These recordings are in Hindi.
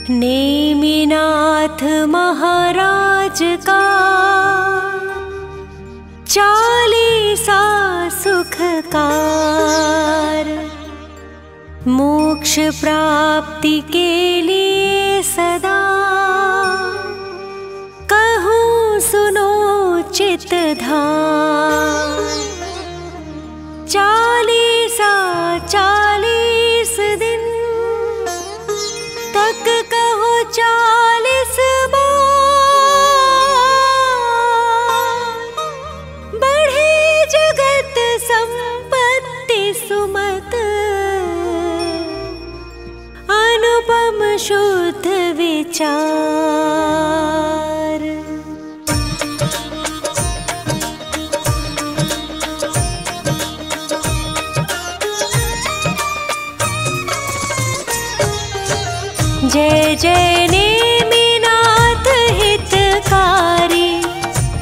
नेमिनाथ महाराज का 40 सुखकार, मोक्ष प्राप्ति के लिए सदा कहूँ सुनो चित ध्यान। 40 दिन तक कहो 40 बार, बढ़े जगत संपत्ति सुमत, अनुपम शुद्ध विचार। जय जय नेमिनाथ हितकारी,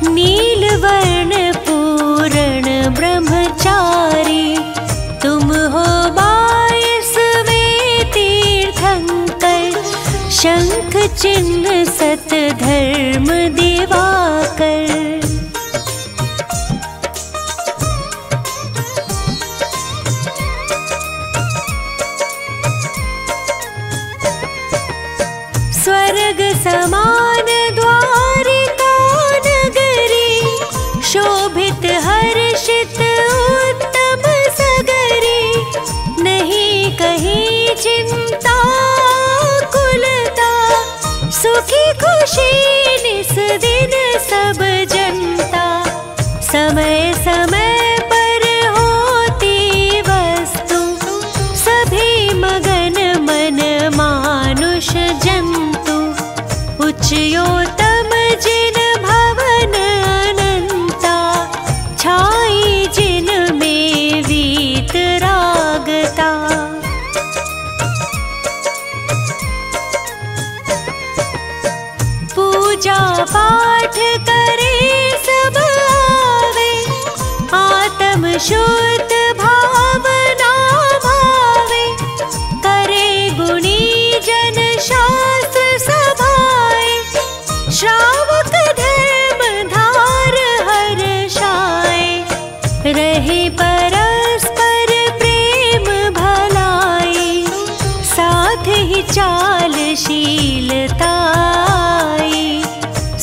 नीलवर्ण पूर्ण ब्रह्मचारी। तुम हो 22वें तीर्थंकर, शंख चिन्ह सत धर्म दिवाकर। स्वर्ग समान द्वारिका नगरी, शोभित हर्षित उत्तम सगरी। नहीं कहीं चिंता कुलता, सुखी खुशी निस दिन सब जनता। समय समय पर होती वस्तु, सभी मगन मन मानुष जंतु। उच्चयोतम जिन भवन अनंता, छाई जिन में वीतरागता। पूजा पाठ करे सब आवे, आत्म शुद्ध भावना भावे। करे गुणी जन शास्त्र सभाए, श्रावक धर्म धार हर्षाए। रहे परस्पर प्रेम भलाई, साथ ही चालशीलताई।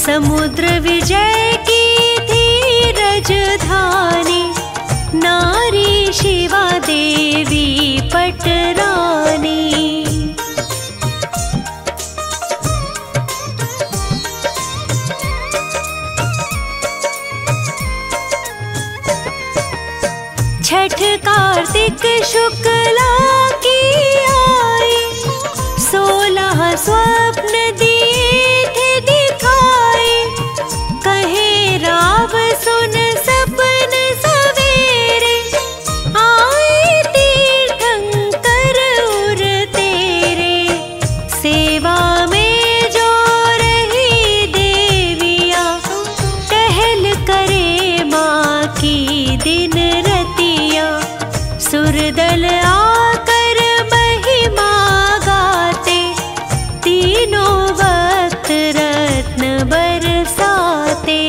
समुद्र विजय की धीरज धानी, नारी शिवा देवी पटरानी। छठ कार्तिक शुक्ला की आई, 16 स्वप्न दिए थे दिखाए। कहे राव सुन सपन सवेरे, आए तीर्थंकर उर तेरे। सेवा में जो रही देविया, टहल करे माँ की दिन रतिया। सुरदल आकर महिमा गाते, तीनों वक्त रत्न बरसाते।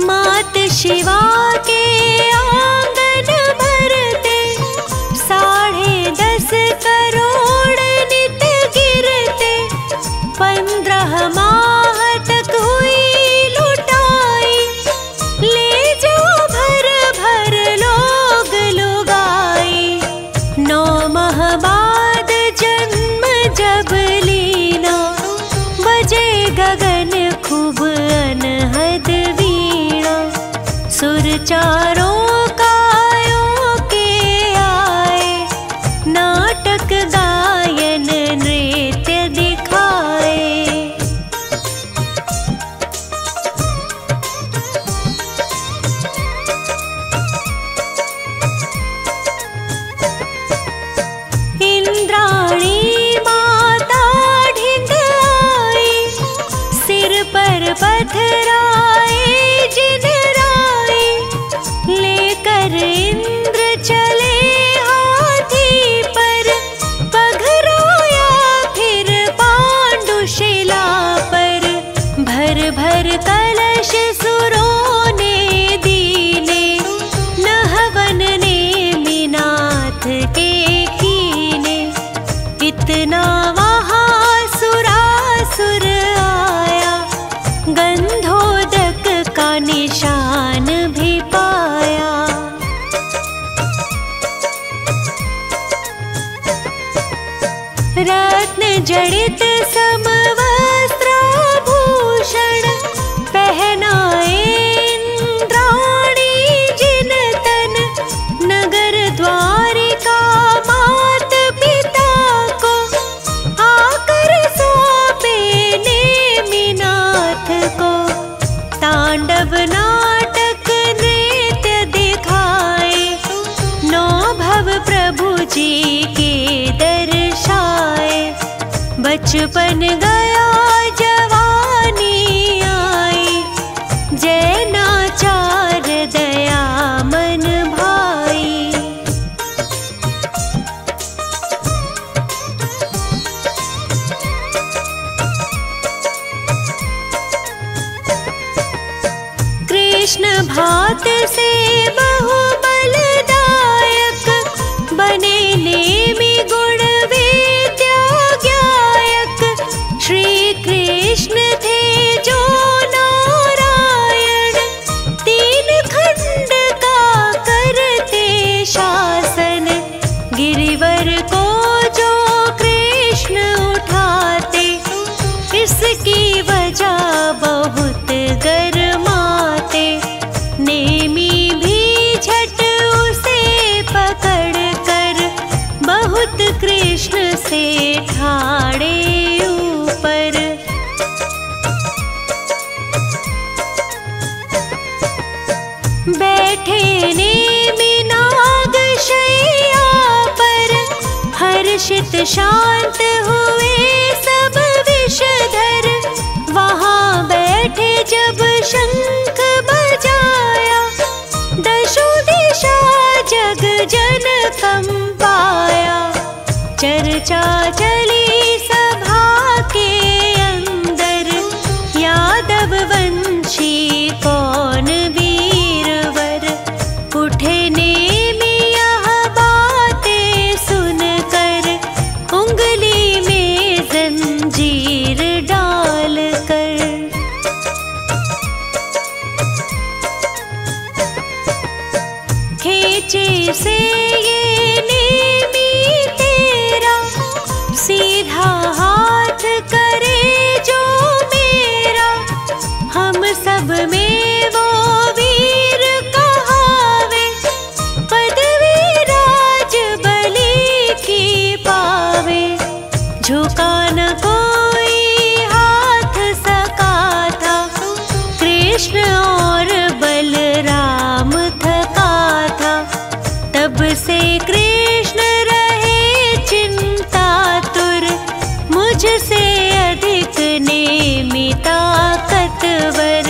मात शिवा के आंगन भरते, 10.5 करोड़ नित गिरते। 15 माह तक हुई लुटाई, ले जाओ भर भर लोग लुगाई। 9 माह बाद जन्म जब लीना, बजे गगन खूब अनहद वीणा। सुर चारों कायों के आए, नाटक गायन नृत्य दिखाए। इंद्राणी माता ढिंग आई, सिर पर पथराए जिन राय। लेकर इंद्र चले जड़ित समवस्त्राभूषण पहनाए इंद्राणी जिन तन, नगर द्वारिका मात पिता को आकर सौंपे नेमिनाथ को। तांडव नाटक नृत्य दिखाए, नौ भव प्रभु जी के दर्शाए। बचपन गया जवानी आई, जैनाचार दया मन भाई। कृष्ण भात से बहु बलदायक, बने नेमि गुण विद्या ज्ञायक। श्री कृष्ण थे जो नारायण, तीन खंड का करते शासन। गिरिवर को जो कृष्ण उठाते, इसकी वजह बहुत गरमाते। नेमी भी झट उसे पकड़ कर, बहुत कृष्ण से ठाड़े ऊपर। बैठे नेमि नाग शैया पर, हर्षित शांत हुए सब विषधर। वहाँ बैठे जब शंख बजाया, दशों दिशा जग जन कंपाया। चर्चा चली सभा के अंदर, यादव वंशी कौन वीरवर। उठे नेमि यह बातें सुनकर, उंगली में जंजीर डाल कर। खींचे से ये नेमि तेरा, सीधा हाथ करे जो मेरा। हम सब में वो वीर कहावे, पदवी राज बलि की पावे। झुका न कोई हाथ सका था, कृष्ण और बलराम थका था। तब से कृष्ण रहे चिंतातुर, मुझसे अधिक नेमि ताकतवर।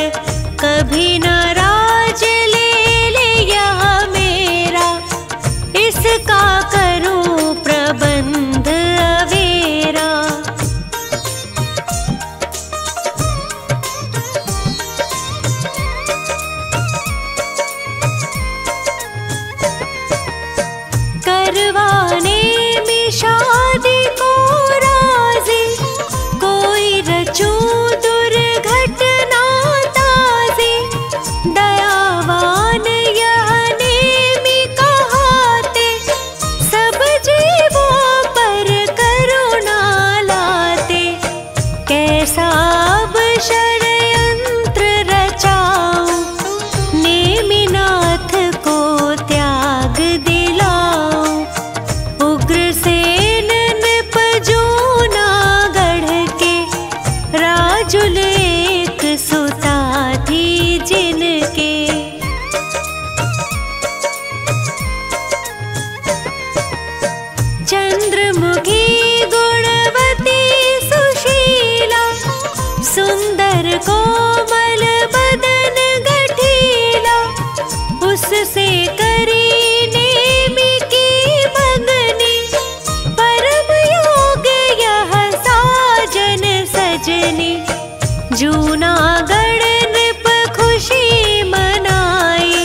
कभी न राज ले यह मेरा, इसका करूं प्रबंध अवेरा। करवाने में शादी को राजी, कोई रचूं दुर्घटना ताजी। दयावान यह नेमि कहाते, सब जीवों पर करुणा लाते। कैसा अब षड्यंत्र रचाऊं, नेमिनाथ को त्याग दिलाऊं। उग्रसेन नृप जूनागढ़ के, राजुल एक सुता थी जिनके। चंद्रमुखी गुणवती सुशीला, सुंदर कोमल बदन गठीला। उससे करी नेमि की मंगनी, परम योग यह साजन सजनी। जूनागढ़ नृप खुशी मनाई,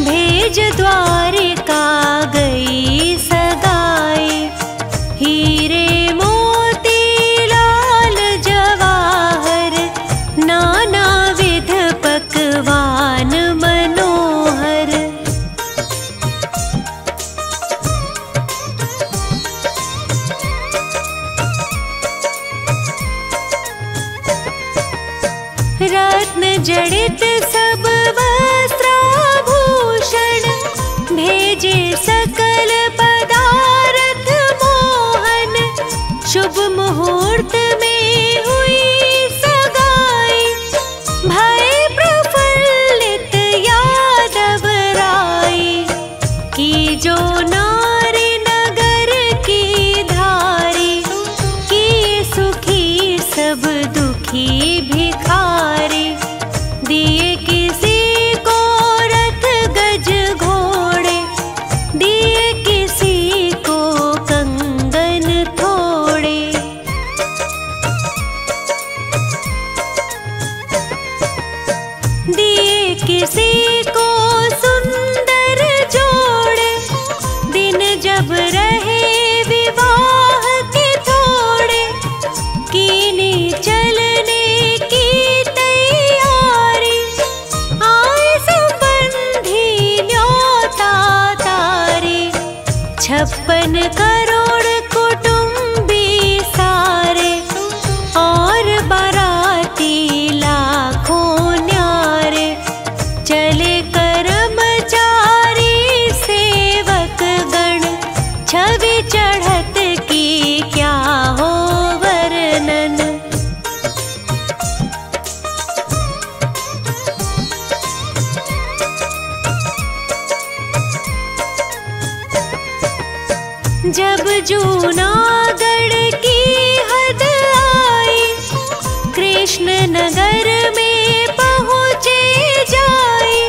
भेज द्वारिका गई सगाई। हीरे मोती लाल जवाहर, नाना विध पकवान मनोहर। भेजे सकल पदार्थ मोहन, शुभ मुहूर्त में हुई सगाई। भय प्रफुल्लित यादव राई, की जो नारी नगर की धारी, की सुखी सब दुखी भिखारी। दिए किसी को रथ गज घोड़े, दिए किसी को कंगन थोड़े। दिए किसी को सुंदर जोड़े, दिन जब रहे विवाह के थोड़े। कीनी चलने की तैयारी, आए संबंधी न्योता तारी। 56 करोड़ कुटुंबी सारे, और बाराती लाखों न्यारे। चले कर्मचारी सेवक गण, छवि चढ़त की क्या हो वर्णन। जब जूनागढ़ की हद आई, कृष्ण नगर में पहुँचे जाए।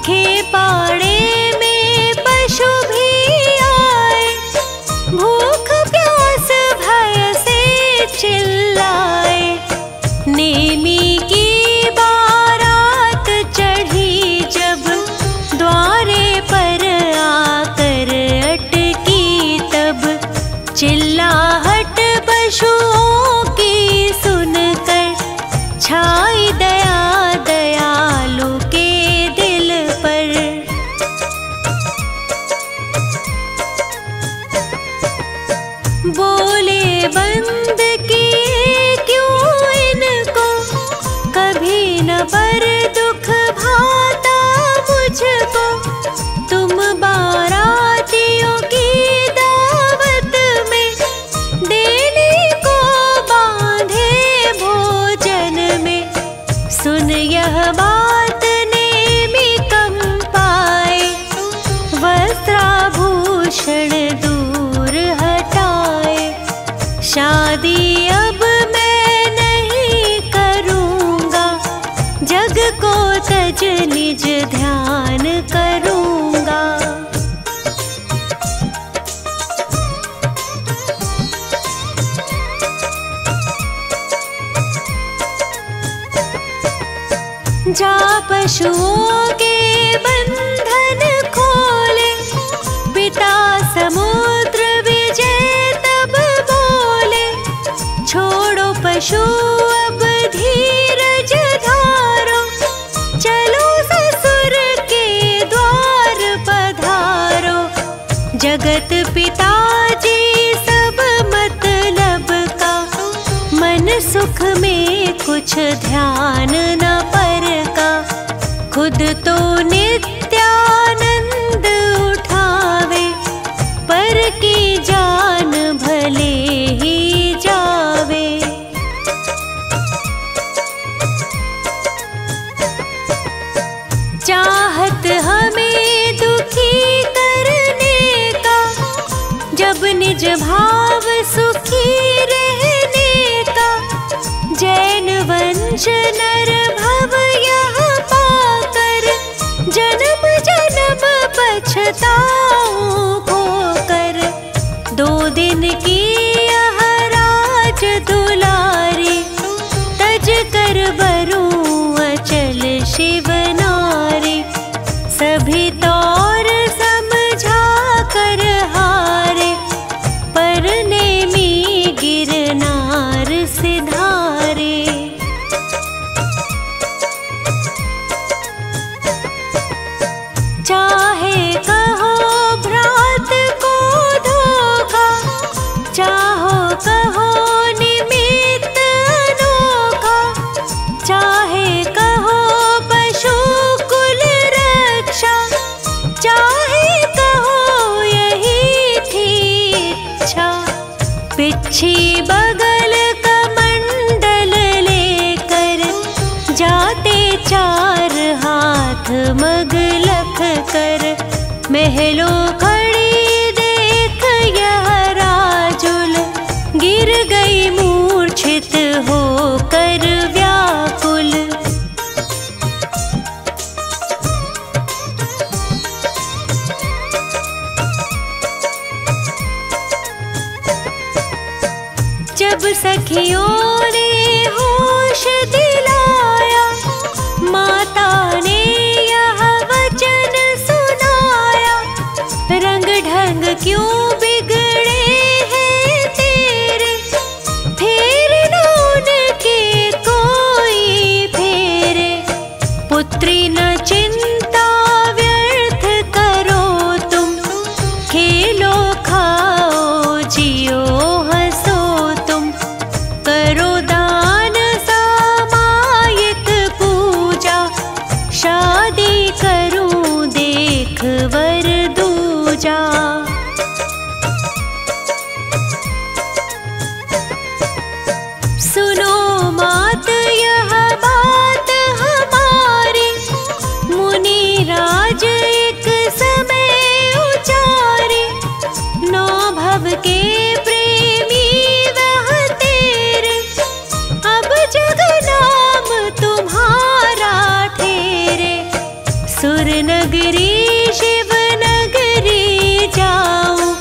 खेपाड़े में पशु भी आए, भूख प्यास भय से चिल्लाए। नेमी की बारात चढ़ी जब, द्वारे पर आकर अटकी तब। चिल्लाहट पशुओं की सुनकर, छाई दया दयालु के दिल पर। बोले बंद किए क्यों इनको, कभी न पर दुख भाता मुझको। तुम बारातियों की दावत में, देने को बांधे भोजन में। सुन यह बात नेमि कंपाए, वस्त्राभूषण दूर हटाए। शादी अब मैं नहीं करूँगा, जग को तज निज ध्यान करूँगा। जा पशुओं के बंधन खोले, पिता समुद्र विजय तब बोले। छोड़ो पशु अब धीरज धारो, चलो ससुर के द्वार पधारो। जगत पिताजी सब मतलब का, मन सुख में कुछ ध्यान न पर का। खुद तो नित्यानंद उठावे, पर की जान भले ही जावे। चाहत हमें दुखी करने का, जब निज भाव सुखी रहने का। जैन वंश नर भव यह पाकर, जन्म जन्म पछताऊं खोकर। 2 दिन की यह राज दुलारी, तज कर बरूं अचल शिव नारी। सभी तौर समझा कर हारे, पर नेमी गिरनार सिधारे। चाहे कहो तिरछी बगल कमंडल लेकर जाते चार हाथ मग लख कर। महलों खड़ी देख यह राजुल गिर गई मूर्छित होकर व्याकुल। जब सखियों ने होश दिलाया माता ने यह वचन सुनाया। रंग ढंग क्यों बिगड़े हैं तेरे, फेर न उनके कोई फेरे। पुत्री न चिंता व्यर्थ करो तुम, खेलो खाओ जियो हंसो तुम। करो दान सामायिक पूजा, शादी करूं देख वर दूजा। सुनो मात यह बात हमारी, मुनि राज एक समय उचारे। नौ भव के प्रेमी वह तेरे, अब जग नाम तुम्हारा ठेरे। सुर नगरी शिव नगरी जाऊं,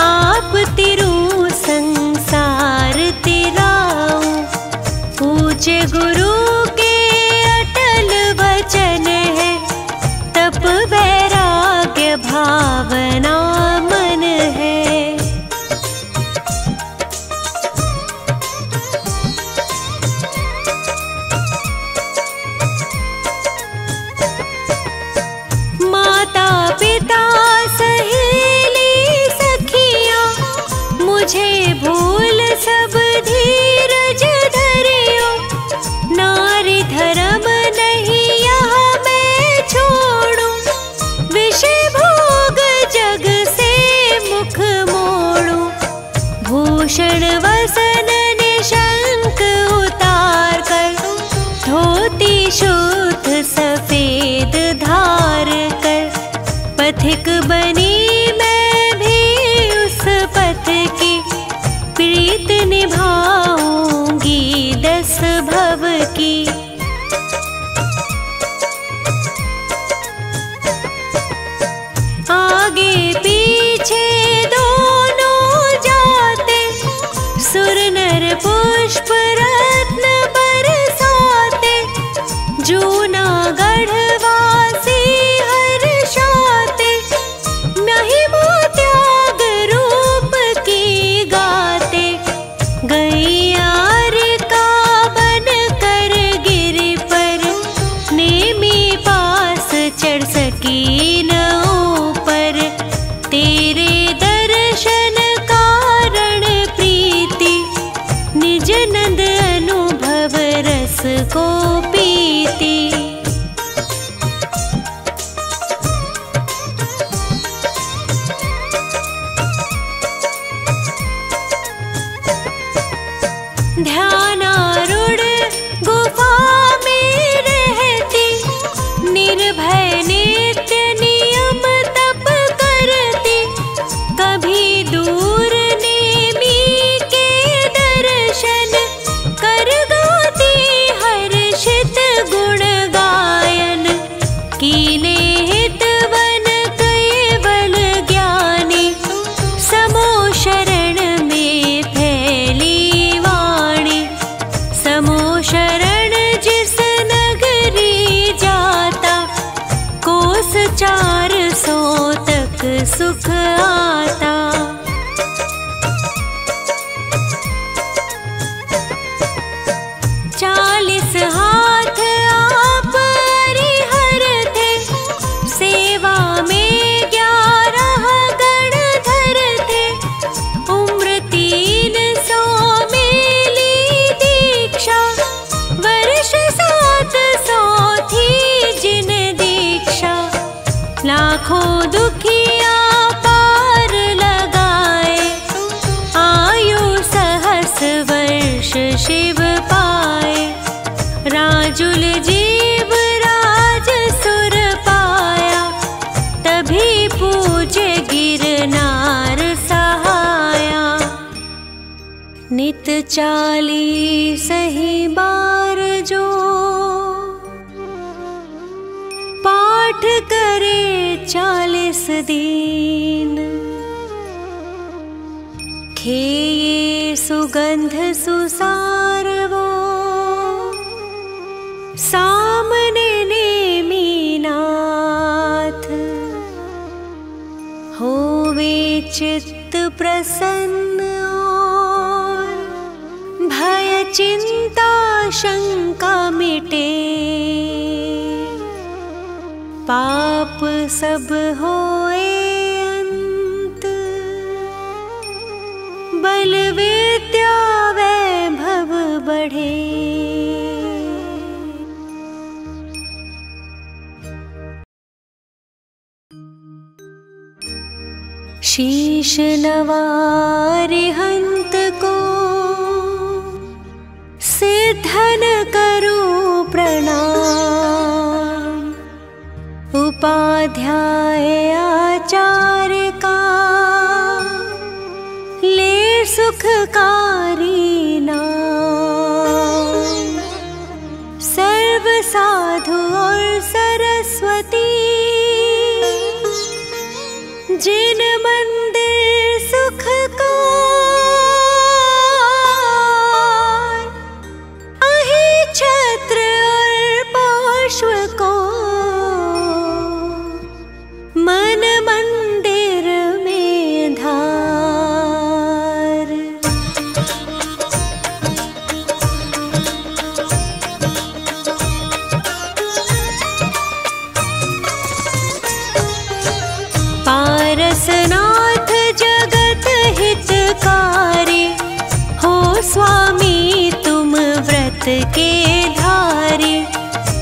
आप तिरु संसार तिराऊं। पूज्य गुरु के अटल वचन है, तप वैराग्य भावना मन है। माता पिता सहेली सखियां, मुझे भूल सब धीरज धरियो। नारी धर्म नहीं यह मैं छोड़ूं, विषय भोग जग से मुख मोड़ूं। भूषण वसन निशंक उतार कर, धोती शुद्ध सफेद धार कर। पथिक बनी मैं भी उस पथ की, प्रीत निभाऊंगी 10 भव की। आगे पीछे दोनों जाते, सुर नर पुष्प रत्न बरसाते। जूनागढ़ वासी हर्षाते, महिमा त्याग रूप की गाते। गैयार का बन कर गिरि पर, नेमी पास चढ़ सकी न ऊपर। तेरे दर्शन कारण प्रीति, निज नंद अनुभव रस को पीती। ध्यानारूढ़ गुफा में रहती, निर्भय नित्य नियम तप करती। कभी दूर नेमी के दर्शन, कर गाती हर्षित गुण गायन। कीने हितवन केवल ज्ञानी, समो शरण में फैली वाणी। समो शरण जिस नगरी जाता, कोस 400 तक सुख आता। चालीस हाथ आप हरिहर थे, सेवा में 11 गणधर थे। उम्र 300 में ली दीक्षा, वर्ष 700 थी जिन दीक्षा। लाखों दुखिया पार लगाए, आयु गिरनार सहाया। नित 40 ही बार जो पाठ करे 40 दिन, खेये सुगंध सुसार वो सामने नेमी नाथ। होवे चित्त प्रसन्न और भय चिंता शंका मिटे। पाप सब होए अंत, बल विद्या वैभव बढ़े। शीश नवारिहंत को सिद्धन करूं प्रणाम। उपाध्याय आचार्य का ले सुखकारी नाम। सर्व साधु और सरस्वती जिन मंदिर सुख का अहि छत्र और पार्श्व को मन मंदिर में धार। पारसनाथ जगत हितकारी, हो स्वामी तुम व्रत के धारी।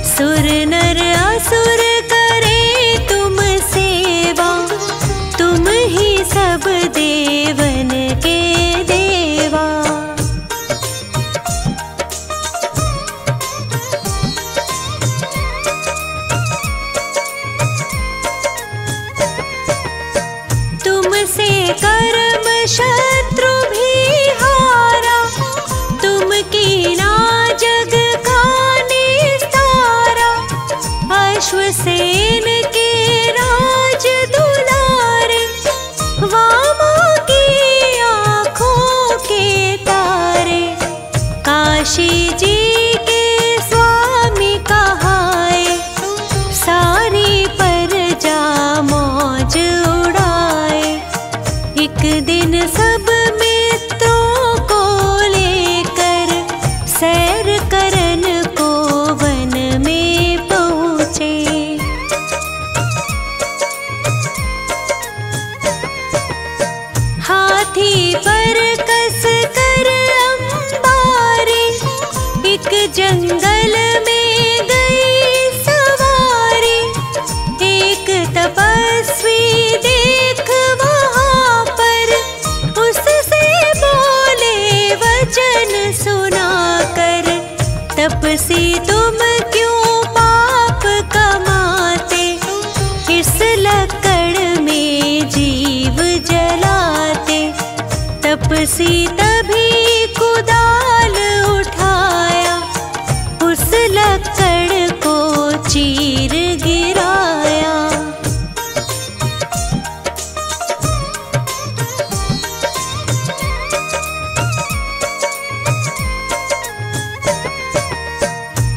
सुर नर असुर करे तुम सेवा, तुम ही सब देवन के देवा। तुमसे कर्म शत्रु भी हारा, तुम कीना जग का निस्तारा। अश्वसेन के राज दुलारे, वामा की आँखों के तारे। काशी जी के स्वामी कहाए, सारी प्रजा मौज उड़ाए। एक दिन सब मित्रों को लेकर सैर करन को वन में पहुँचे। हाथी पर कस कर अंबारी, एक जंगल में गई सवारी। एक तपस्वी देख वहाँ पर, उससे बोले वचन सुनाकर। तपसी तुम क्यों पाप कमाते, इस लकड़ में जीव जलाते। तपसी तभी कुदाल उठाया, उस लकड़ को चीर गिराया।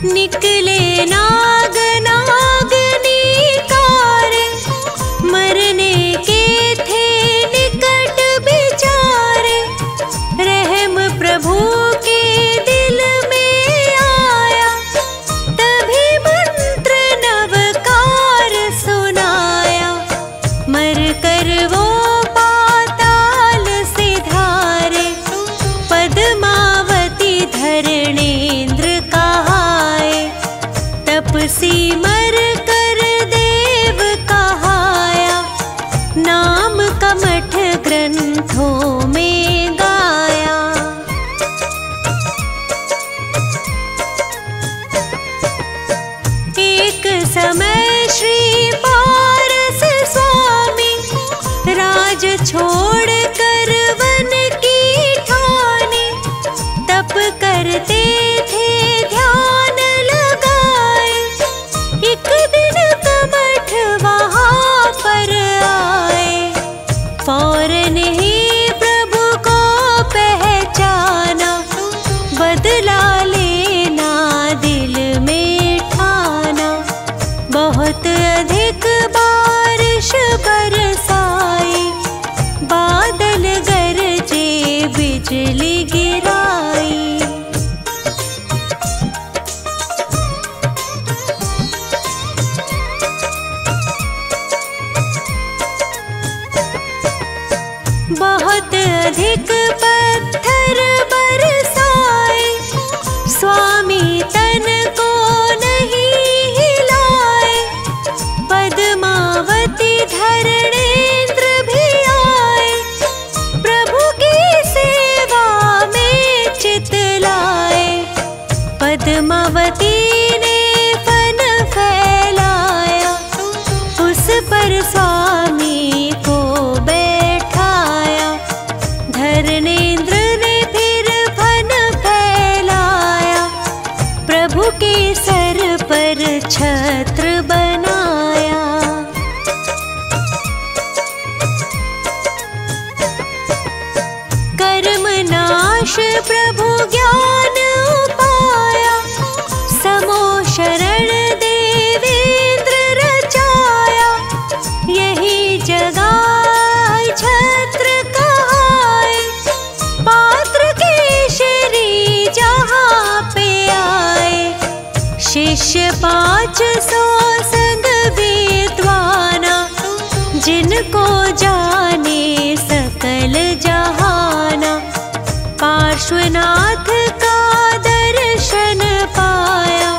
निकले नाग नागनी कारे, मरने के थे निकट बिचारे। रहम प्रभु के दिल में आया, तभी मंत्र नवकार सुनाया। मर कर वो पाताल सिधारे, पद्मावती धरणेन्द्र कहाए। तपसी मर कर देव कहाया, नाम कमठ ग्रंथों में गाया। एक समय श्री पारस स्वामी बहुत अधिक पत्थर बरसाए, स्वामी तन को नहीं हिलाए। पद्मावती धरणेंद्र भी आए, प्रभु की सेवा में चित लाए। पद्मावती ने फन फैलाया, उस पर स्वामी को बैठाया। धरणेंद्र ने फिर फन फैलाया, प्रभु के सर पर छत्र बनाया। कर्म नाश प्रभु ज्ञान उपाया, समो शरण देवेंद्र रचाया। यही जगाए छत्र कहाए, पात्र केशरी जहाँ पे आए। शिष्य 500 संग विद्वाना, जिनको जाने सकल जहाना। पार्श्वनाथ का दर्शन पाया,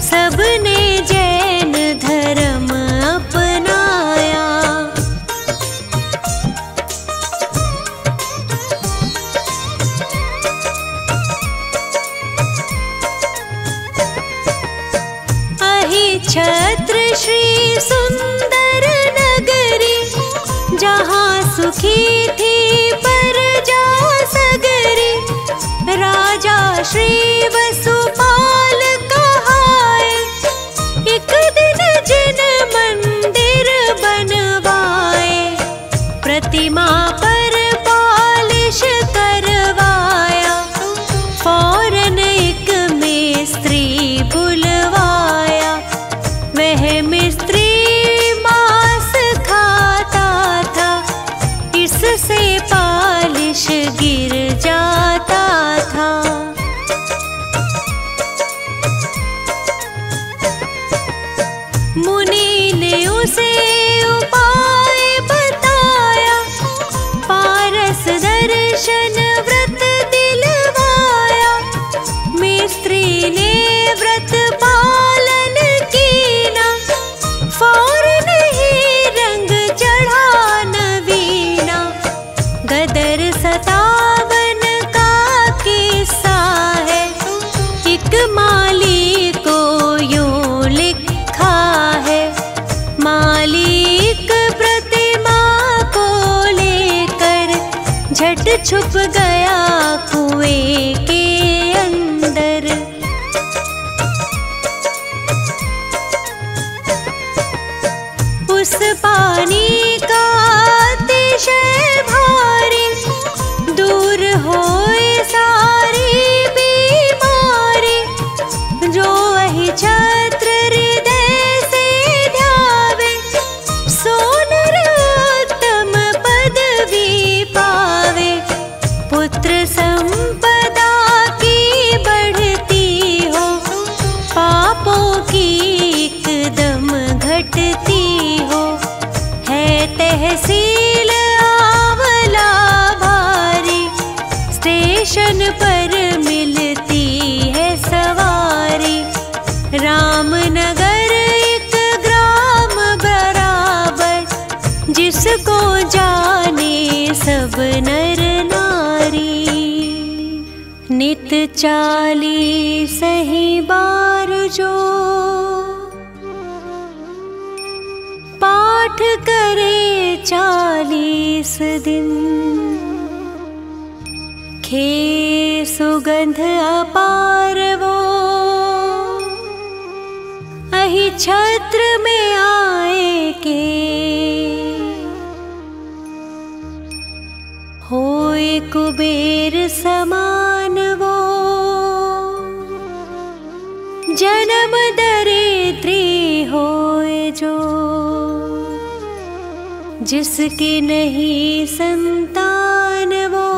सबने जैन धर्म अपनाया। अहिछत्र श्री सुंदर नगरी, जहाँ सुखी थी प्रजा सगरी। राजा श्री वसुपाल कहाए, एक दिन जिन मंदिर बनवाए। प्रतिमा पर पालिश करवाया, फौरन एक मिस्त्री बुलवाया। वह मिस्त्री मांस खाता था, इससे पालिश गिर जाता था। मुनि ने उसे उपाय बताया, पारस दर्शन व्रत दिलवाया। मिस्त्री ने व्रत पालन कीना, फौरन ही रंग चढ़ा नवीना। गदर 57 का किस्सा है, एक माली को यूं लिखा है। मालिक प्रतिमा को लेकर झट छुप गया कुएं के अंदर। उस पानी का अतिशय भारी, दूर होए सारी बीमारी। जो वही छत्र हृदय से ध्यावे, सो नर उत्तम पदवी पावे। पुत्र संपदा की बढ़ती हो, पापों की एकदम घटती हो। है तहसील आंवला भारी, स्टेशन पर मिलती है सवारी। रामनगर एक ग्राम बराबर, जिसको जाने सब नर नारी। नित 40 ही बार जो पाठ करे 40 दिन, खे सुगंध अपार वो अहिछत्र में आए के। होए कुबेर समान वो, जन्म दरिद्री होए जो। जिसकी नहीं संतान वो,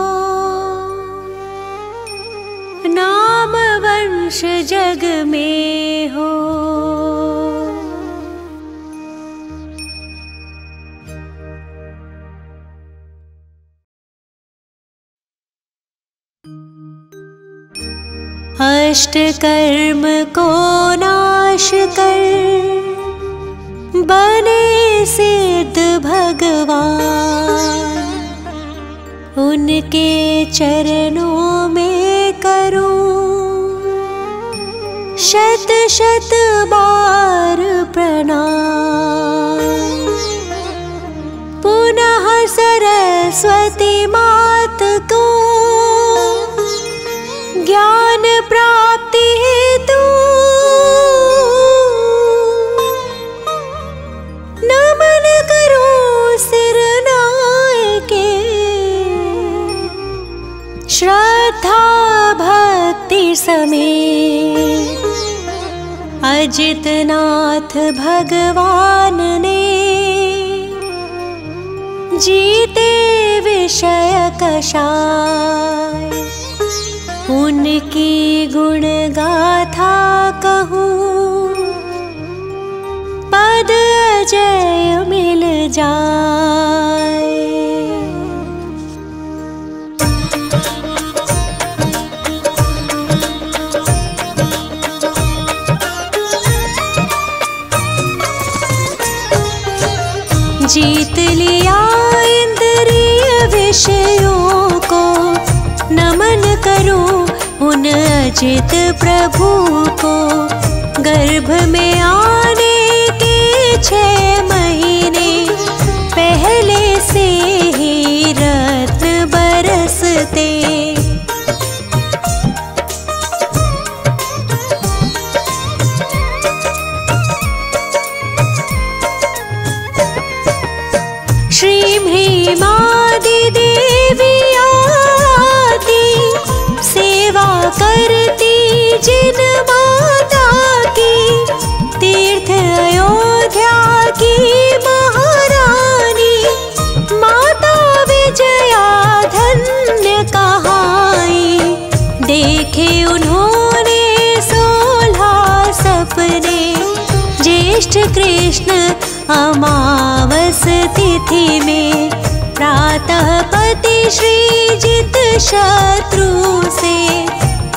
नाम वंश जग में हो। अष्ट कर्म को नाश कर बने सिद्ध भगवान। उनके चरणों में करूं शत शत बार प्रणाम। पुनः सरस्वती मात को ज्ञान प्राप्ति हेतु नमन करो सिर नायके। श्रद्धा भक्ति समेत अजितनाथ भगवान ने जीते विषय कषाय। उनकी गुण गाथा कहूँ पद अजय मिल जाए। जीत लिया इंद्रिय विषयों को नमन करो उन अजित प्रभु को। गर्भ में आने के 6 महीने पहले से ही रत्न बरसते। श्रीं ह्रीमादि देवी आती सेवा करती जिन माता की। तीर्थ अयोध्या की महारानी माता विजया धन्य कहाई। देखे उन्होंने 16 सपने ज्येष्ठ कृष्ण अमावस तिथि में। प्रातः पति श्रीजित शत्रु से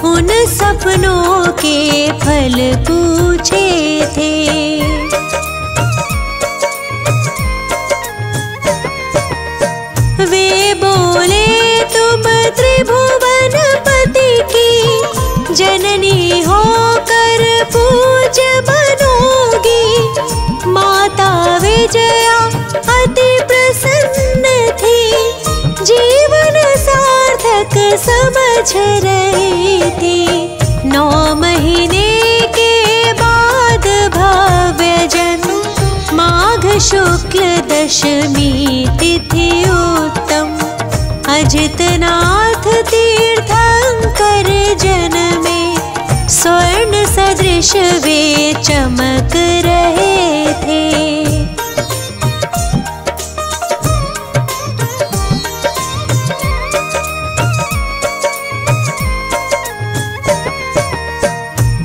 उन सपनों के फल पूछे थे। वे बोले तुम त्रिभुवनपति की जननी होकर पूज्य बनोगी। माता विजया अति प्रसन्न थी जीवन सार्थक समझ रही थी। 9 महीने के बाद भव्य जन्म माघ शुक्ल दशमी तिथि उत्तम। अजितनाथ तीर्थंकर जन्मे स्वर्ण सदृश वे चमक रहे थे।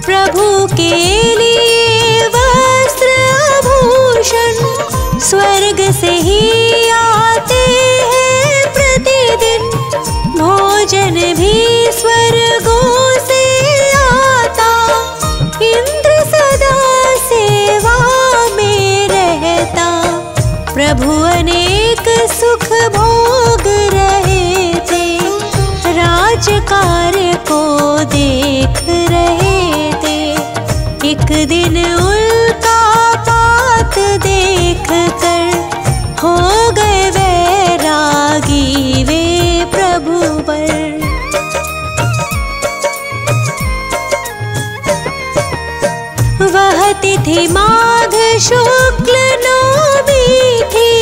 प्रभु के लिए वस्त्र आभूषण स्वर्ग से ही आते हैं प्रतिदिन। भोजन भी स्वर्गों से आता। इंद्र सदा सेवा में रहता। प्रभु अनेक सुख भोग रहे थे। राज कार्य को देख रहे थे। एक दिन उल्का पात देख कर हो गए वैरागी वे प्रभु पर। वह तिथि माघ शुक्ल नवमी थी।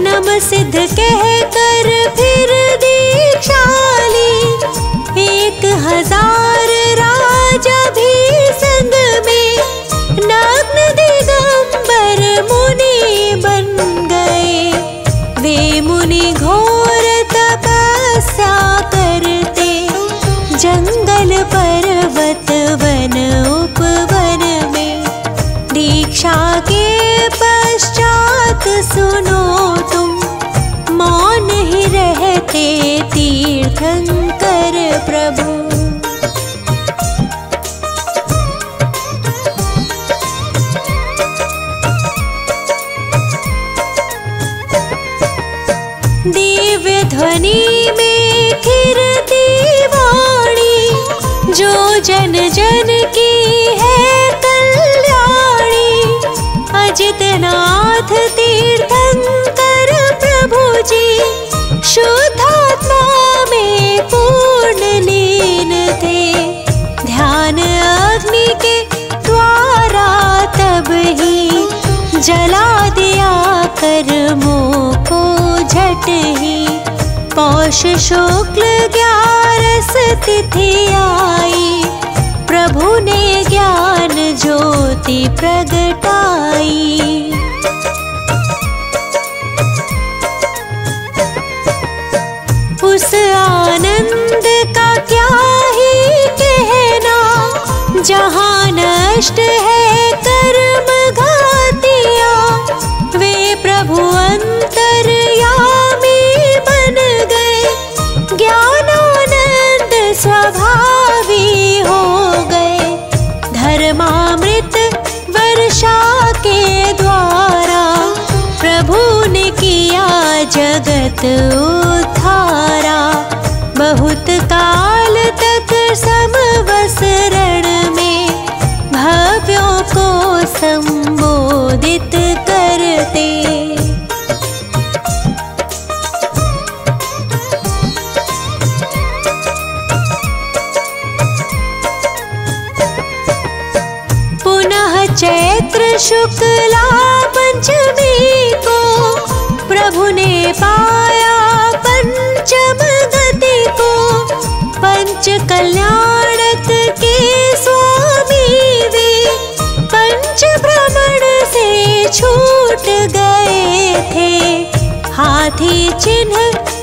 नम सिद्ध कहकर फिर दीक्षा ली। 1000 राजा भी संग में नग्न दिगंबर मुनि बन गए। वे मुनि घोर तपस्या करते जंगल पर्वत वन उपवन में। दीक्षा के पश्चात सुनो तुम मौन ही रहते तीर्थंकर प्रभु। दिव्य ध्वनि में खिरती वाणी, जो जन जन की है कल्याणी। अजितनाथ तीर्थंकर प्रभु जी, शुद्धात्मा में पूर्ण लीन थे। ध्यान अग्नि के द्वारा तब ही जला दिया कर्मों को झट ही। पौष शुक्ल 11 तिथि आई, प्रभु ने ज्ञान ज्योति प्रगटाई। उस आनंद का क्या ही कहना, जहाँ नष्ट है कर्म घातिया। वे प्रभु अंतर्यामी बन गए, ज्ञानानंद स्वभावी हो गए। धर्मामृत वर्षा के द्वारा प्रभु ने किया जगत उद्धारा। बहुत काल तक समवसरण में भव्यों को संबोधित करते। पुनः चैत्र शुक्ला पंचमी को प्रभु ने पाया पंचम गति को। पंच कल्याणक के स्वामी वे पंच भ्रमण से छूट गए थे। हाथी चिन्ह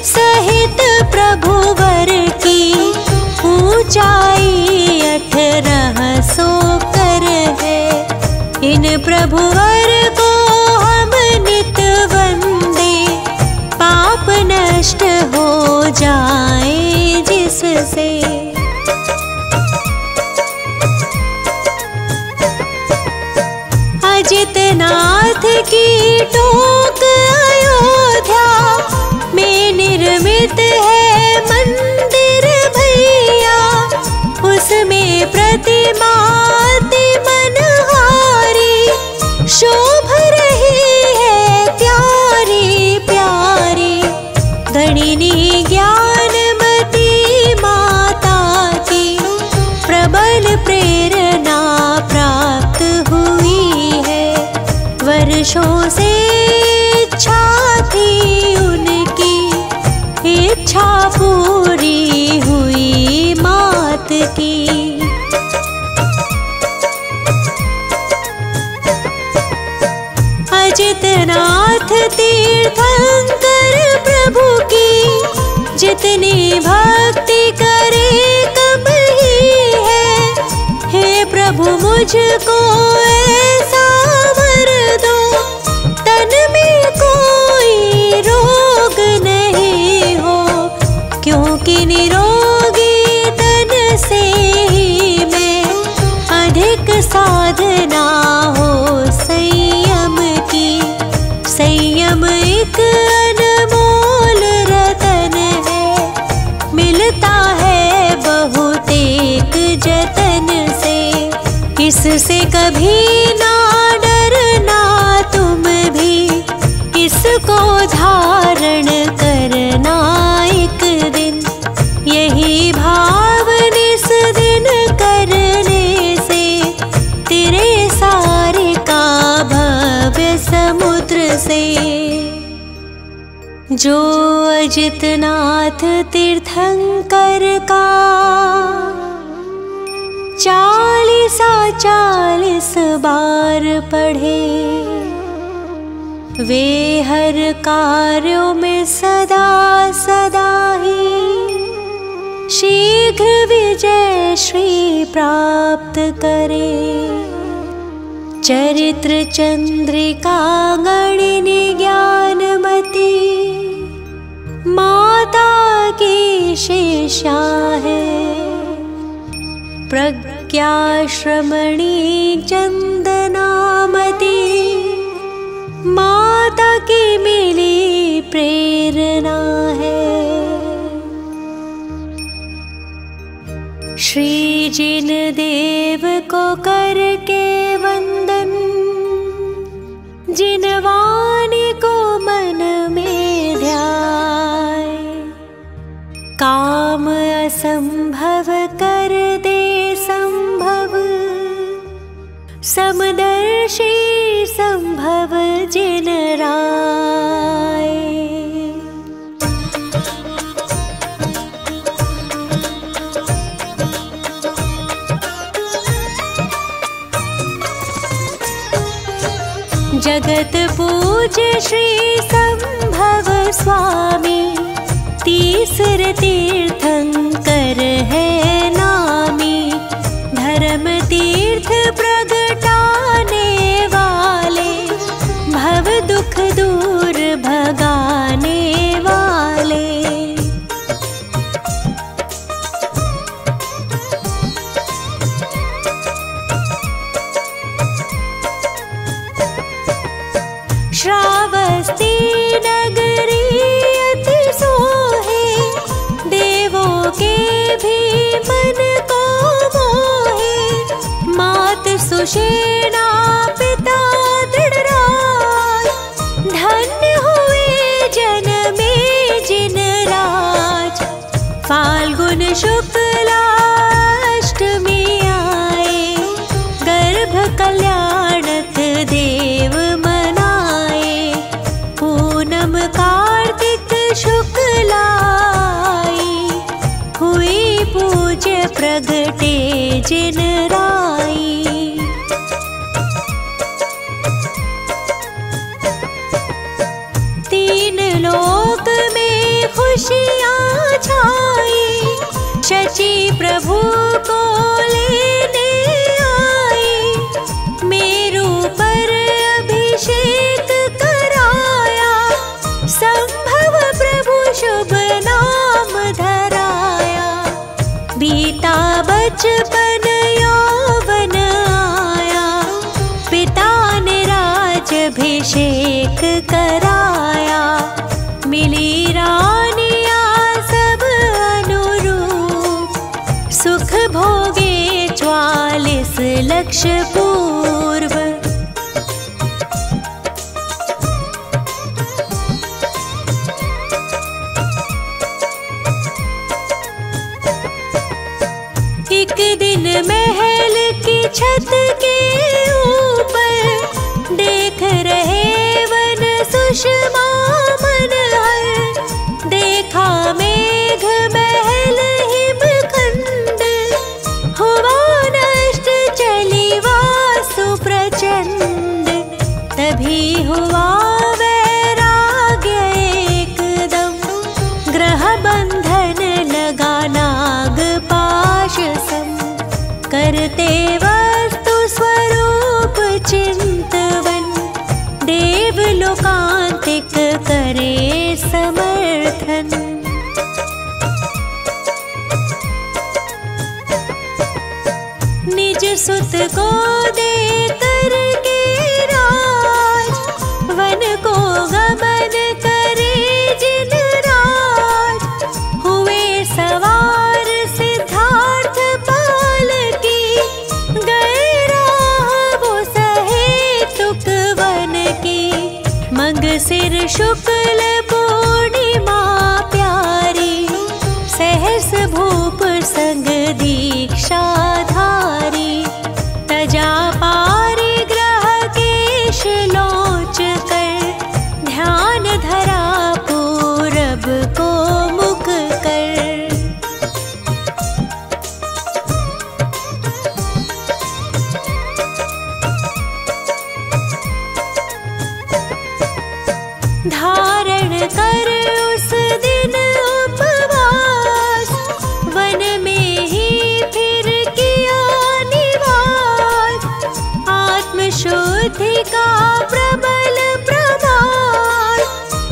सहित प्रभु वर की ऊंचाई 1800 कर है। इन प्रभु वर को हम नित वंदे, पाप नष्ट हो जाए जिससे। अजितनाथ की टोक अयोध्या में निर्मित है मंदिर भैया। उसमें प्रतिमा अति मनहारी, शोभ रही है प्यारी प्यारी। गणिनी ज्ञानमती माता की प्रबल प्रेरणा प्राप्त हुई है। वर्षों से इच्छा थी उनकी, इच्छा पूरी हुई मात की। अजितनाथ तीर्थंकर प्रभु की जितनी भक्ति करे कम ही है। हे प्रभु मुझको ऐसा वर दो, तन में कोई रोग नहीं हो। क्योंकि निरोगी तन से ही मैं अधिक साधना हो संयम की। संयम एक अनमोल रतन है, मिलता है बहुत एक जतन से। इससे कभी ना डरना तुम भी, इसको धारण करना एक दिन। यही भाव निस दिन करने से तेरे सारे का भव्य समुद्र से। जो अजितनाथ तीर्थंकर का 40 बार पढ़े, वे हर कार्यों में सदा सदा ही शीघ्र विजय श्री प्राप्त करे। चरित्र चंद्रिका गणिनी ज्ञानमती माता की शिष्या है। प्रज्ञा श्रमणी चंदनामती माता की मिली प्रेरणा। जिन देव को करके वंदन, जिन वाणी को मन में ध्याय, काम असंभव कर दे संभव, समदर्शी संभव जिन राय। जगत पूज्य श्री संभव स्वामी, तीसर तीर्थंकर है नामी। धर्म तीर्थ प्रगटाने वाले, भव दुख दूर भगाने वाले। श्रावस्ती नगरी अति सोहे, देवों के भी मन को मोहे। मात सुषेणा पिता दृढ़राज, धन्य हुए जन्मे जिन राज। फाल्गुन शुक्ला अष्टमी आए, गर्भ कल्याणक देव कार्तिक शुक्लाई, हुई पूज्य प्रगटे जिन राई। तीन लोक में खुशियाँ छाई, शची प्रभु को लेने आई। मेरू पर अभिषेक कराया, संभव प्रभु शुभ नाम धराया। बीता बचपन यौवन आया, पिता ने राजभिषेक कराया। मिली रानिया सब अनुरूप, सुख भोगे 44 लक्ष पूर्व। एक दिन महल की छत के ऊपर, देख रहे वन सुषमा मन हर। देखा मेघ महल हिमखंड, हुआ नष्ट चली वासु प्रचंड। तभी हुआ वैराग्य एकदम, ग्रह बंधन लगा नाग पाश सम। करते वस्तु स्वरूप चिंतवन, देव लोकांतिक करे समर्थन। निज सुत को दे करके राज, वन को गमन करे जिन राज। हुए सवार सिद्धार्थ पाल की, गए राह वो सहेतुक वन की। मंगसिर शुक्ल पूर्णिमा प्यारी, सहस भूप संग दीक्षा धारी। तजा पारिग्रह केश लोच कर, ध्यान धरा पूरब को मुख कर। धारण कर उस दिन उपवास, वन में ही फिर किया निवास। आत्मशुद्धि का प्रबल प्रमाण,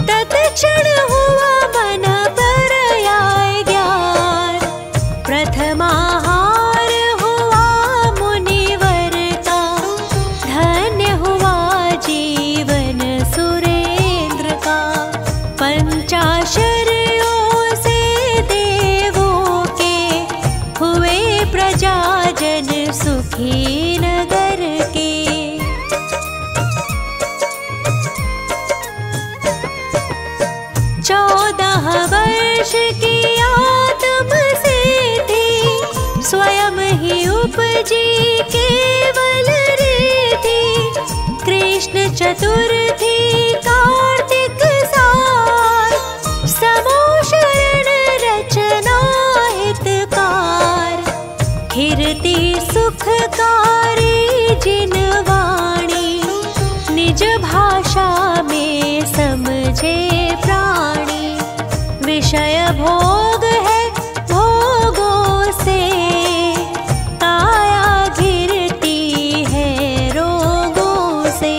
तत्क्षण हुआ मन पर आए ज्ञान। प्रथमाहार हुआ मुनिवर का, धन्य हुआ जीवन सुरेंद्र का। पंचाशरियों से देवों के हुए प्रजा ही नगर के। 14 वर्ष की आत्म से थी, स्वयं ही उपजी केवल रीति। कृष्ण चतुर्थी कार्तिक सार, समोशरण रचना हितकार। कीर्ति सुखकारी जिन वाणी, निज भाषा में समझे प्राणी। विषय भोग है भोगों से, काया घिरती है रोगों से।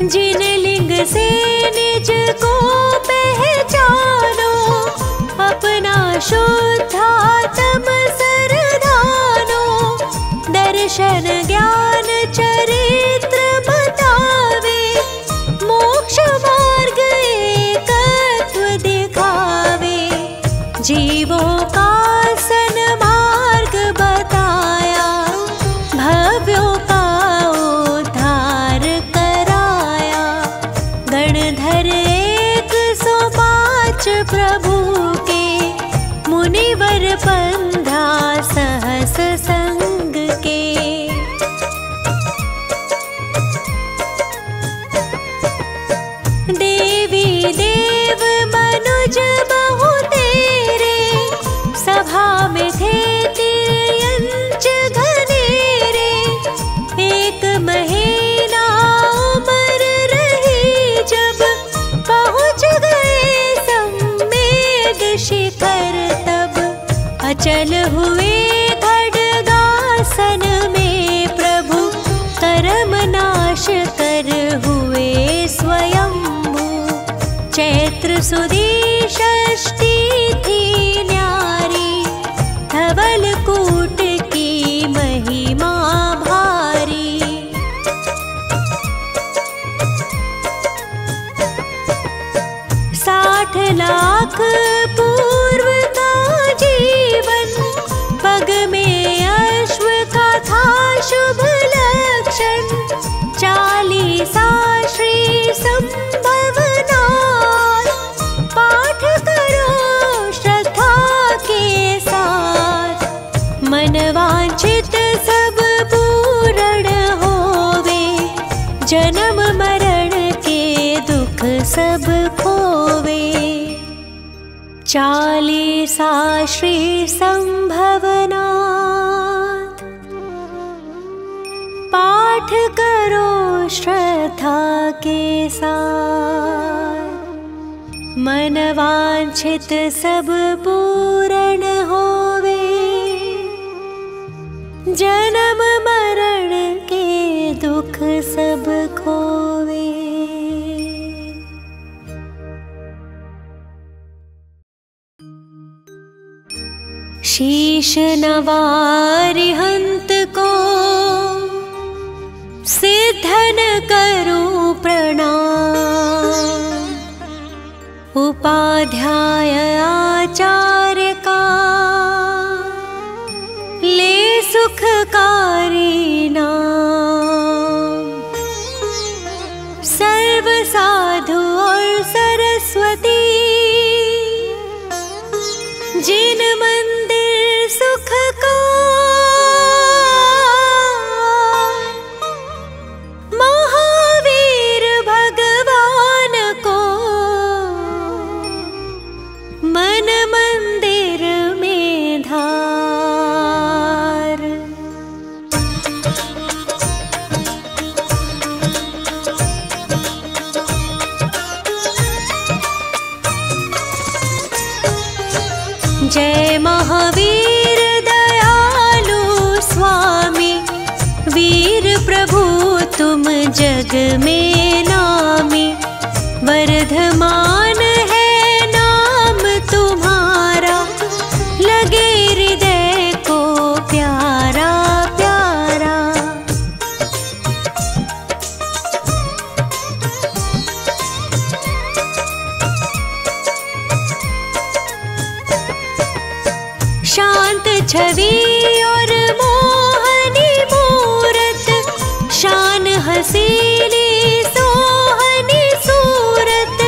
जिन लिंग से निज को पहचानो, अपना शुद्धात्म सरधानो। दर्शन ज्ञान चरित्र बतावे, मोक्ष मार्ग एकत्व दिखावे। जीवों का सन्मार्ग बताया, भव्यों का उद्धार कराया। गणधर 105 प्रभु के, मुनिवर 15 सहस संग के। देवी देव मनुज बहु तेरे, सभा में थे तिर्यंच घनेरे। 1 महीना उम्र रही जब, पहुँच गए सम्मेद शिखर तब। अचल हुए खड्गासन में प्रभु, कर्म नाश कर हुए स्वयंभू। चैत्र सुदी षष्ठी थी न्यारी, धवल कूट की महिमा भारी। 60 लाख पूर्व का जीवन, पग में अश्व का था शुभ लक्षण। 40 श्री संभवना, पाठ करो श्रद्धा के साथ। मन वांछित सब पूर्ण होवे, जन्म मरण के दुख सब खोवे। 40 श्री संभवना, पाठ करो श्रद्धा के साथ। मन वांछित सब पूर्ण होवे, जन्म मरण के दुख सब खोवे। शीश नवारिहंत को, सिद्धन करूं प्रणाम। उपाध्याय आचार्य का, ले सुखकारी नाम। सर्व साधु और सरस्वती, जिन मंदिर सुख का। महावीर भगवान को, मन मंदिर में धार। जय महावीर दयालु स्वामी, वीर प्रभु तुम जग में नामी। वर्धमान है नाम तुम्हारा, लगे हृदय को प्यारा प्यारा। छवि और मोहनी मूरत, शान हसीनी सोहनी सूरत,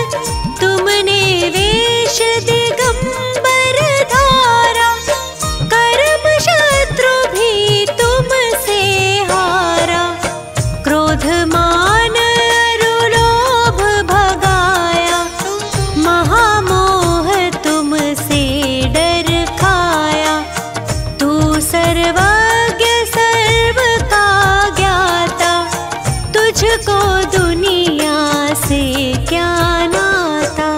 तुमने वेश दिगंबर धारा, कर्म शत्रु भी तुमसे हारा, क्रोध मान अरुलोभ भगाया, महामोह तुमसे डर खाया, तू सर्वज्ञ सर्व का ज्ञाता, तुझको दुनिया से क्या नाता।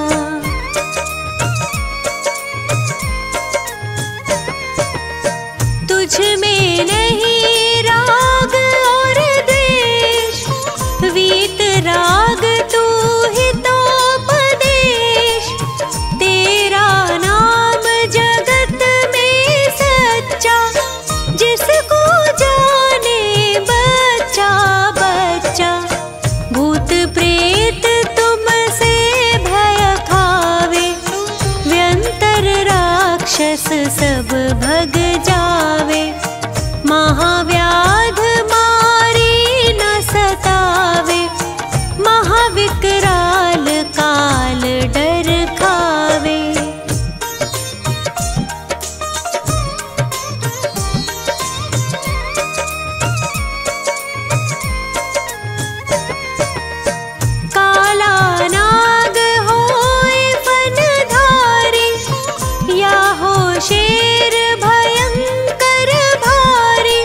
तुझ में नहीं राग और द्वेष, वीत राग तू ही तोपदेश, तेरा नाम जगत में सच्चा, जिसको जाने बच्चा बच्चा, भूत प्रेत तुमसे भय खावे, व्यंतर राक्षस सब भग जावे, महाव्याध मारी न सतावे, महाविकराल काल डर खावे। काला नाग होए फनधारी, या हो शेर भयंकर भारी,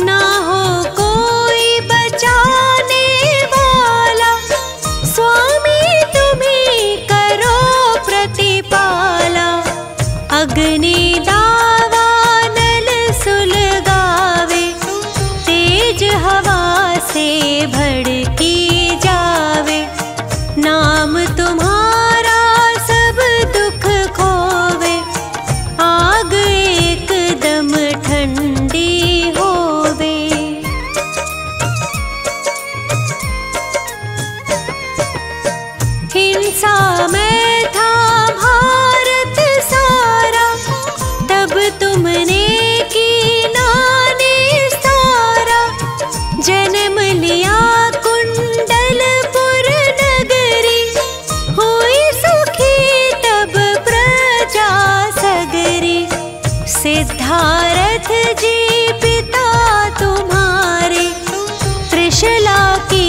ना हो कोई बचाने वाला, स्वामी तुम्ही करो प्रतिपाला, अग्नि दावानल सुलगावे, तेज हवा से भड़की जावे, नाम तुम्हारा सब दुख खोवे, आग एकदम ठंडी होवे। हिंसा में था भारत सारा, तब तुमने की नानी सारा, जन्म लिया कुंडलपुर नगरी, हुई सुखी तब प्रजा सगरी, सिद्धारथ जी पिता तुम्हारे, त्रिशला की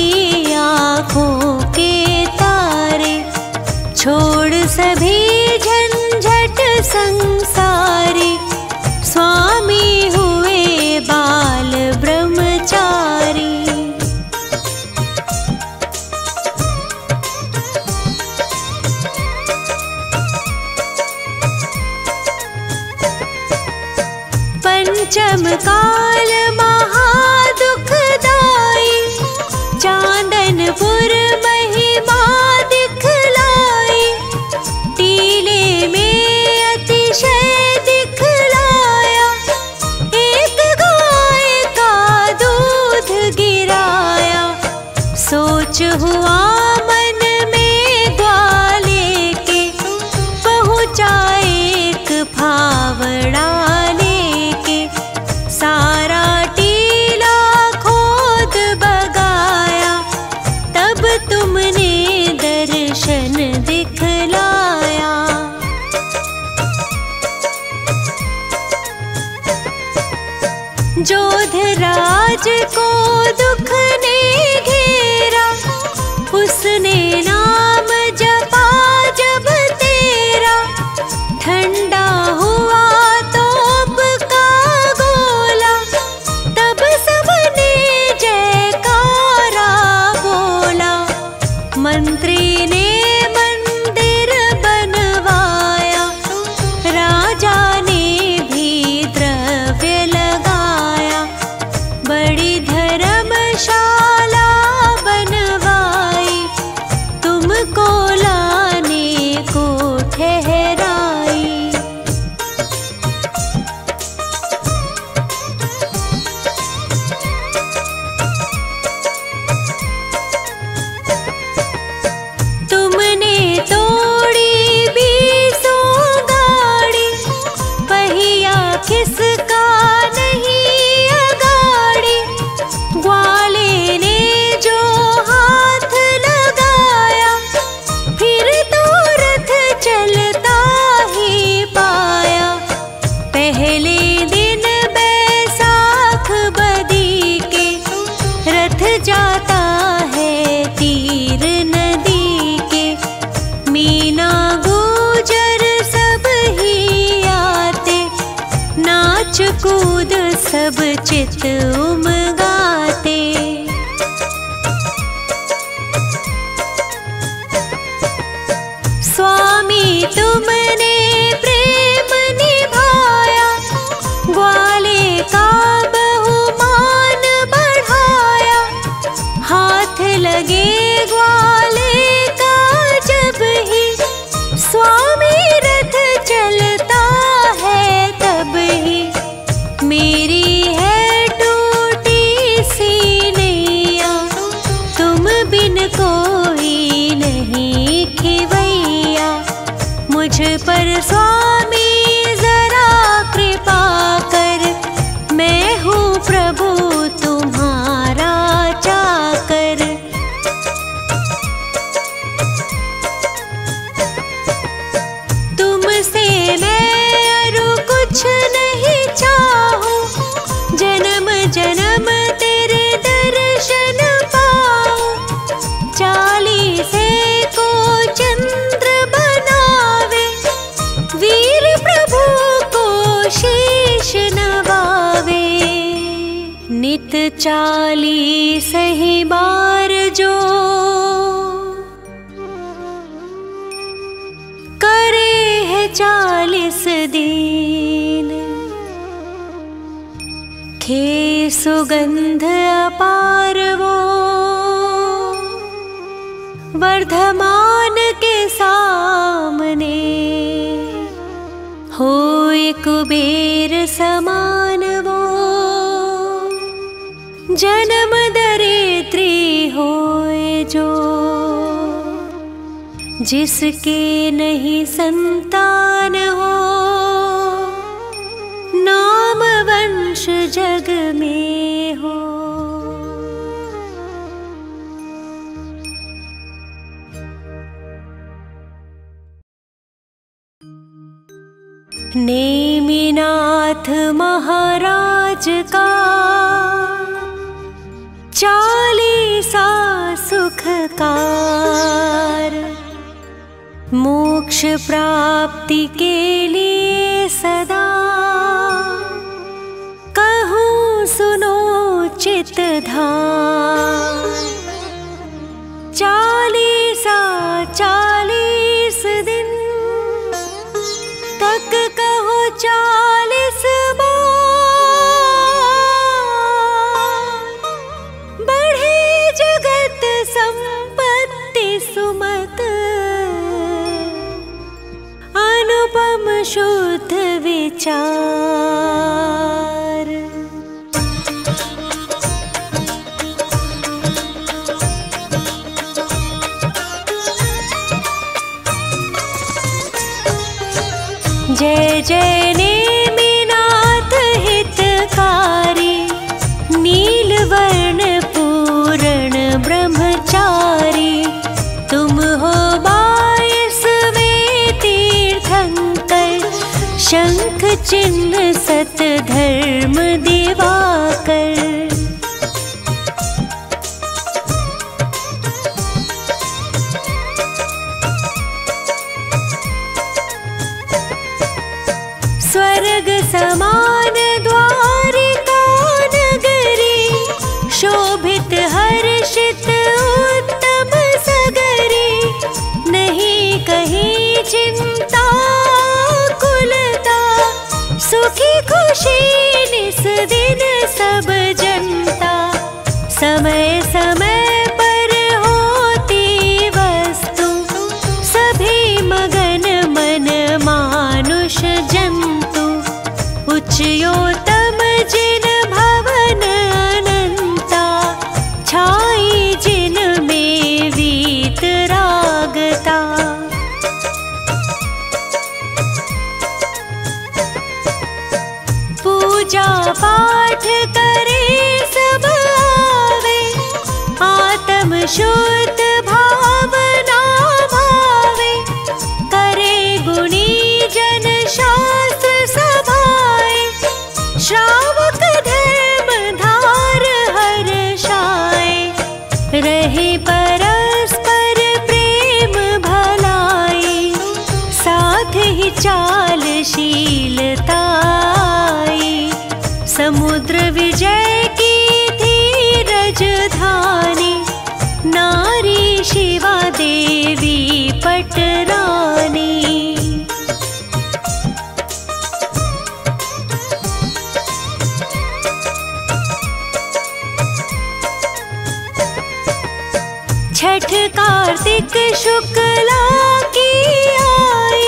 आँखों के तारे, छोड़ सभी झंझट संसारी, स्वामी हुए बाल ब्रह्मचारी। पंचम काल महादुखदाई, चांदनपुर महिमा दिखलाई, टीले में अतिशय दिखलाया, एक गाय का दूध गिराया, सोच हुआ मन में ग्वाले के, पहुँचा एक फावड़ा लेके, सारा टीला खोद बगाया, तब तुमने दर्शन दिखलाया। जोधराज को दुख ने घेरा, उसने नाम जपा जब तेरा, ठंडा हुआ तोप का गोला, तब सबने जयकारा बोला, मंत्री ने मंदिर बनवाया, राजा ने भी द्रव्य लगाया, बड़ी धर्मशाला बनवाई, तुम कूद सब चित उमगाते। स्वामी तुमने प्रेम निभाया, ग्वाले का बहुमान बढ़ाया। हाथ लगे ग्वाले का जब ही, स्वामी रथ चलता है तब ही। मेरी है टूटी सी नैया, तुम बिन कोई नहीं खिवैया। मुझ पर स्वामी जरा कृपा कर, मैं हूँ प्रभु तुम्हारा चाकर। तुमसे मैं और कुछ नहीं चाहूं, जन्म जन्म तेरे दर्शन पाऊं। 40 को चंद्र बनावे, वीर प्रभु को शीश नवावे। नित 40 ही बार जो करे है 40 दिन, खे सुगंध अपार वो वर्धमान के सामने। होए कुबेर समान वो, जन्म दरिद्री होए जो। जिसके नहीं संतान हो, नाम वंश जग में हो। नेमिनाथ महाराज का 40 सुखकार, मोक्ष प्राप्ति के लिए सदा कहूँ सुनो चित धाम। 40 दिन तक कहो 40 बार, बढ़े जगत संपत्ति सुमत, अनुपम शुद्ध विचार। जय जय नेमिनाथ हितकारी, नीलवर्ण पूर्ण ब्रह्मचारी। तुम हो 22वें तीर्थंकर, शंख चिन्ह सत धर्म दिवाकर। स्वर्ग समान द्वारिका नगरी, शोभित हर्षित उत्तम सगरी। नहीं कहीं चिंता कुलता, सुखी खुशी निस दिन सब जनता। समय समय पर होती वस्तु, सभी मगन मन मानुष जंतु। उच्चयोतम जिन भवन अनंता, छाई जिन में वीत रागता। पूजा पाठ करे सब आवे, आत्म शुद्ध भावना भावे। करे गुणी जन शास्त्र सभाए, श्रावक धर्म धार हर्षाए। रहे परस्पर प्रेम भलाई, साथ ही चालशीलताई। समुद्र विजय की धीरज धानी, नारी शिवा देवी पटरानी। छठ कार्तिक शुक्ला की आई,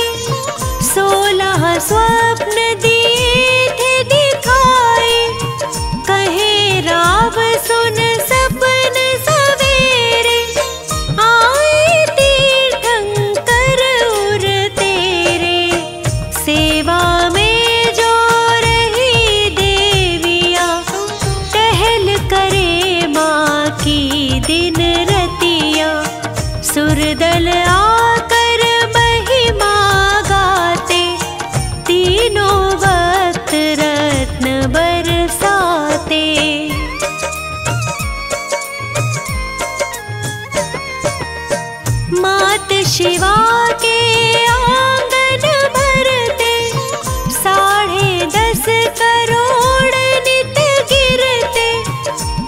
16 स्वप्न दिए थे दिखाए। कहे राव सुन सपन सवेरे, आए तीर्थंकर उर तेरे। सेवा में जो रही देविया, टहल करे माँ की दिन रतिया। सुरदल आकर महिमा गाते, तीनों वक्त रत्न बरसाते। मात शिवा के आंगन भरते, 10.5 करोड़ नित गिरते।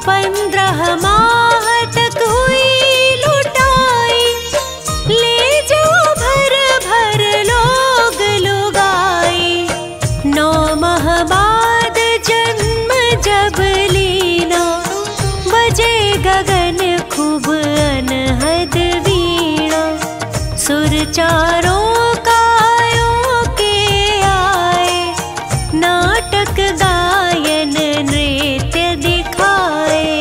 15 माह तक हुई लुटाई, ले जो भर भर लोग लुगाई। 9 माह बाद जन्म जब लीना, बजे गगन खूब अनहद वीणा। सुर चारों कायों के आए, नाटक गायन नृत्य दिखाए।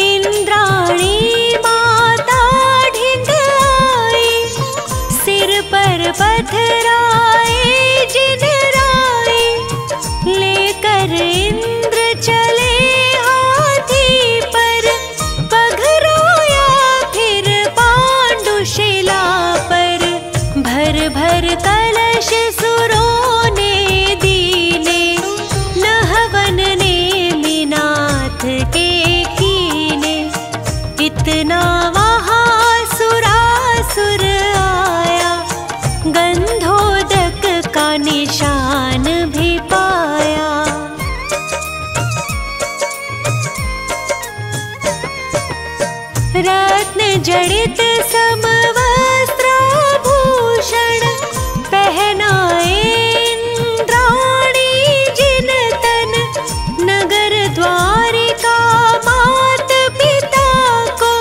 इंद्राणी माता ढिंग आई, सिर पर पथराए जिन राय। लेकर इंद्र चले हाथी पर, पघराया फिर पांडुशिला पर। भर भर कलश सुरों ने दीने, नहवन ने मीनाथ के कीने। इतना वहाँ सुरासुर आया, गंधोदक का निशान भी पाया। रत्न जड़ित समवस्त्राभूषण, पहनाए इंद्राणी जिन तन। नगर द्वारिका मात पिता को,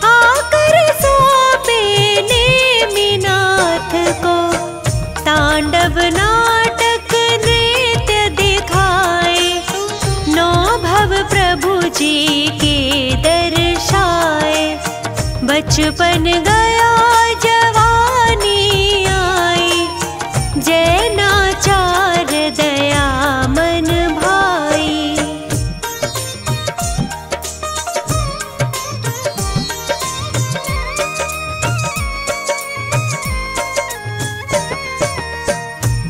आकर सौंपे नेमिनाथ को। तांडव नाटक नृत्य दिखाए, 9 भव प्रभु जी के दर्शाए। बचपन गया जवानी आई, जैनाचार दया मन भाई।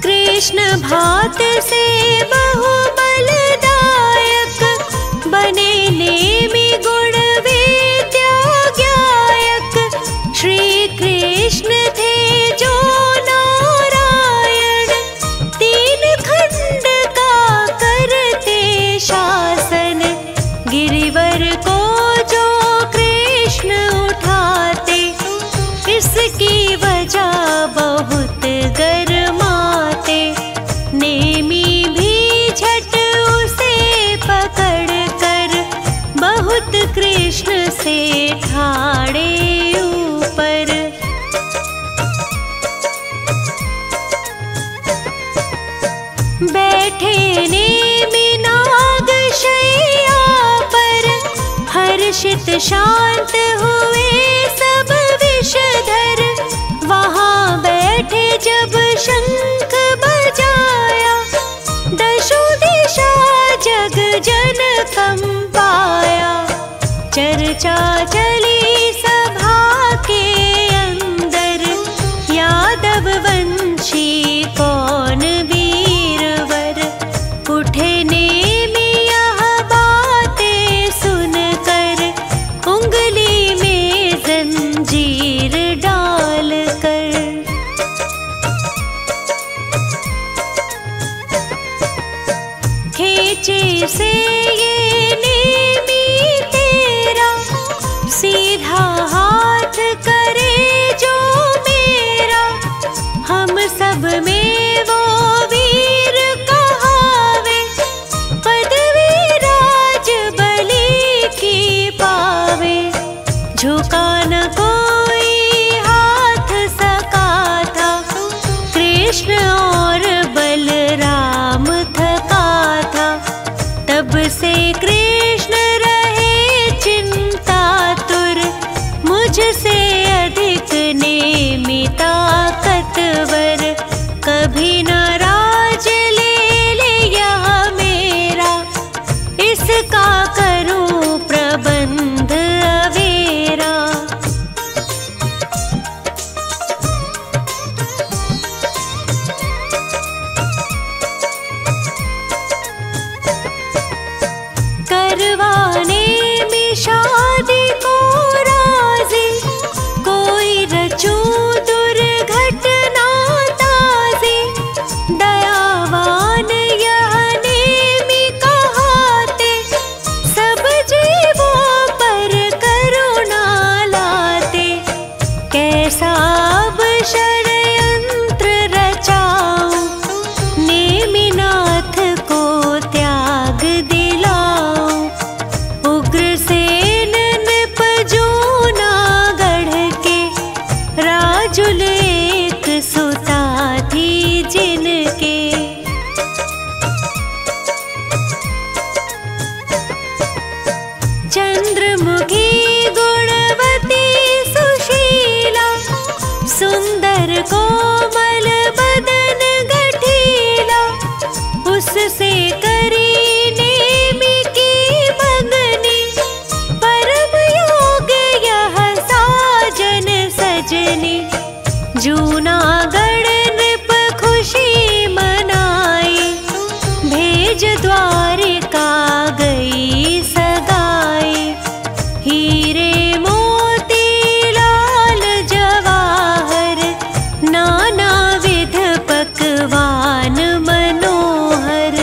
कृष्ण भात से बहु बलदायक, बने नेमि गुण विद्या ज्ञायक। श्री कृष्ण थे जो नारायण, 3 खंड का करते शासन। गिरिवर को जो कृष्ण उठाते, इसकी वजह बहुत गरमाते। नेमी भी झट उसे पकड़ कर, बहुत कृष्ण से ठाड़े ऊपर। बैठे नेमि नाग शैया पर, हर्षित शांत हुए सब विषधर। वहाँ बैठे जब शंख बजाया, 10 दिशा जग जन कंपाया। चर्चा चली सभा के अंदर, यादव वंशी कौन वीरवर। उठे नेमि यह बातें सुनकर, उंग उंगली में जंजीर डालकर। खींचे से ये नेमी तेरा, सीधा हाथ करे जो मेरा। हम सब में वो वीर कहावे, पदवी राज बलि की पावे। झुका न कोई हाथ सका था, कृष्ण और बलराम थका था। तब से कृष्ण रहे चिंतातुर, मुझसे अधिक नेमि ताकतवर। कभी न राज ले लिया मेरा, इसका करूं प्रबंध अवेरा। करवाने में शादी को राजी, कोई रचूं दुर्घटना ताजी। दयावान यह नेमि कहाते, सब जीवों पर करुणा लाते। कैसा अब षड्यंत्र रचाऊं, नेमिनाथ को त्याग दिलाऊं। उग्रसेन नृप जूनागढ़ के, राजुल एक सुता थी जिनके। चंद्रमुखी गुणवती सुशीला, सुंदर कोमल बदन गठीला। उससे करी नेमि की मंगनी, परम योग्य यह साजन सजनी। जूनागढ़ नृप खुशी मनाई, भेज द्वारिका गई सगाई। हीरे मोती लाल जवाहर, नाना विध पकवान मनोहर।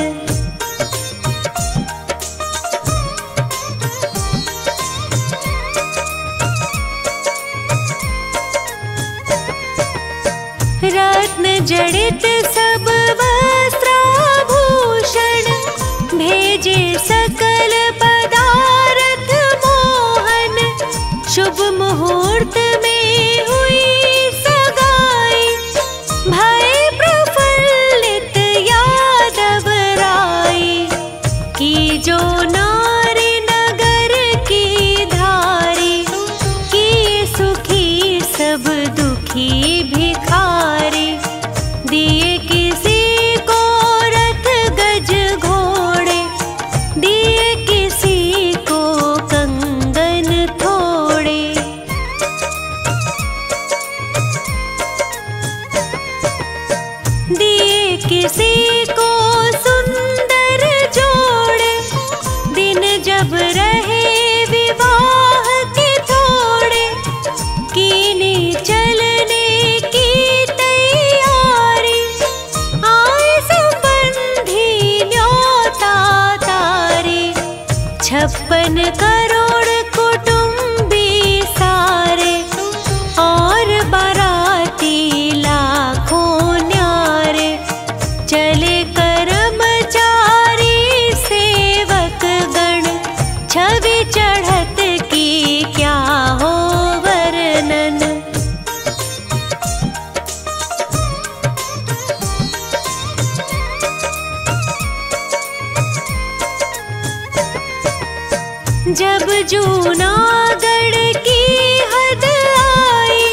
रत्न जड़ित सब वस्त्राभूषण, भेजे सकल पदार्थ मोहन। शुभ मुहूर्त में हुई सगाई, भय प्रफुल्लित यादव राई। की जो नारी नगर की धारी, की सुखी सब दुखी भिखारी। दिए किसी को रथ गज घोड़े, दिए किसी को कंगन थोड़े। दिए किसी को सुंदर जोड़े, दिन जब रहे विवाह के थोड़े। कीनी चलने की तैयारी, आए संबंधी न्योता तारी। 56 करोड़ कुटुंबी सारे, और बाराती लाखों न्यारे। चले कर्मचारी सेवक गण, छवि चढ़त की क्या हो वर्णन। जब जूनागढ़ की हद आई,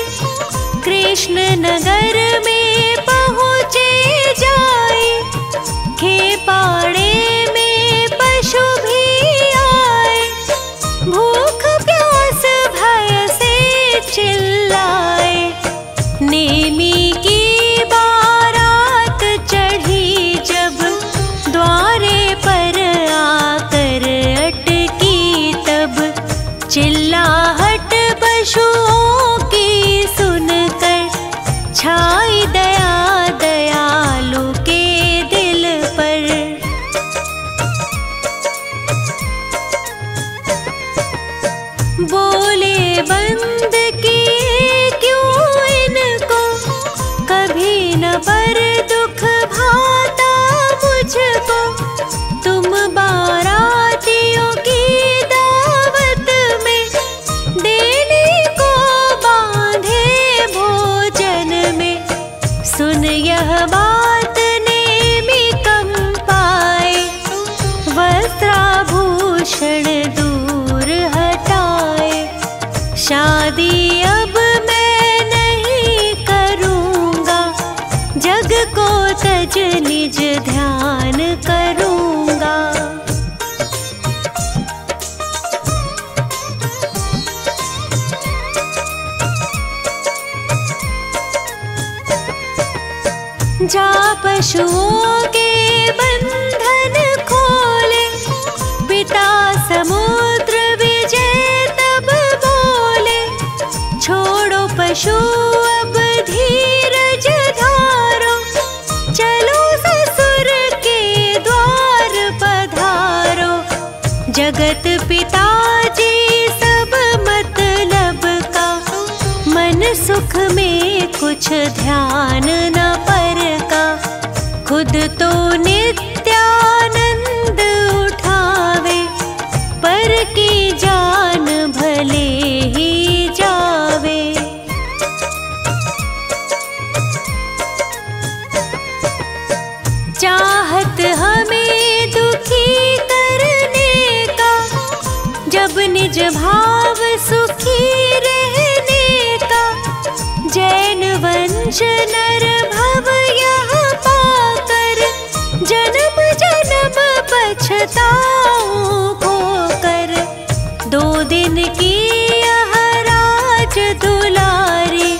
कृष्ण नगर में पहुँचे जाए। खेपाड़े में पशु भी आए, भूख प्यास भय से चिल्लाए। नेमि की बारात चढ़ी जब, द्वारे पर आकर अटकी तब। चिल्ला पशुओं की सुनकर छाई दया दयालु के दिल पर। बोले बंद किए क्यों इनको, कभी न पर दुख भाता मुझको। तुम बारातियों की दावत में देने को बांधे भोजन में। सुन यह बात नेमि कंपाए, वस्त्राभूषण दूर हटाए। शादी अब मैं नहीं करूँगा, जग को तज निज ध्यान करूँगा। जा पशुओं के बंधन खोले, पिता समुद्र विजय तब बोले। छोड़ो पशु अब धीरज धारो, चलो ससुर के द्वार पधारो। जगत पिता जी सब मतलब का, मन सुख में कुछ ध्यान न पर का। खुद तो नित्यानंद उठावे, पर की जान भले ही जावे। चाहत हमें दुखी करने का, जब निज भाव सुखी रहने का। जैन वंश नर भव यह पाकर, जन्म जन्म पछताऊं खोकर। 2 दिन की यह राज दुलारी,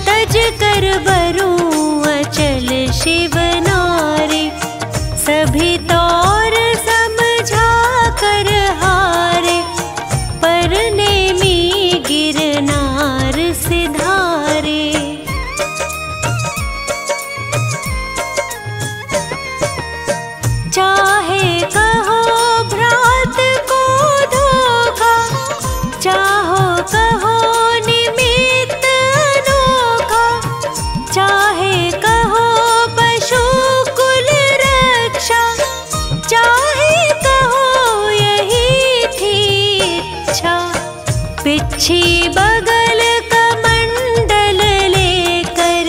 तज कर बरूं अचल शिव नारी। सभी तौर समझा कर हारे, पर नेमि गिरनार सिधारे। चाहे कहो भ्रात को धोखा, चाहो कहो निमित्त अनोखा। चाहे कहो पशु कुल रक्षा, चाहे कहो यही थी इच्छा। पिछी बगल कमंडल लेकर,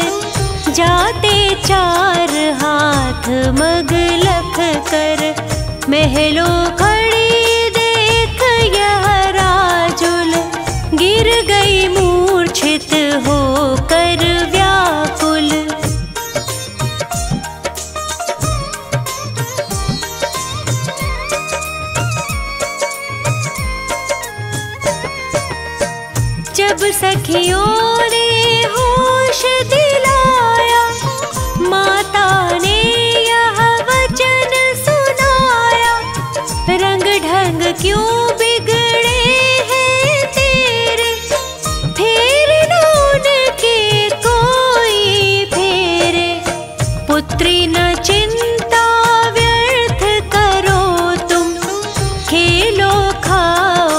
जाते 4 हाथ मगलख कर। महलों खड़ी देख यह राजुल, गिर गई मूर्छित होकर व्याकुल। जब सखियों ने होश दिलाया, माता ने यह वचन सुनाया। रंग ढंग क्यों बिगड़े हैं तेरे, फेर न उनके कोई फेरे। पुत्री न चिंता व्यर्थ करो तुम, खेलो खाओ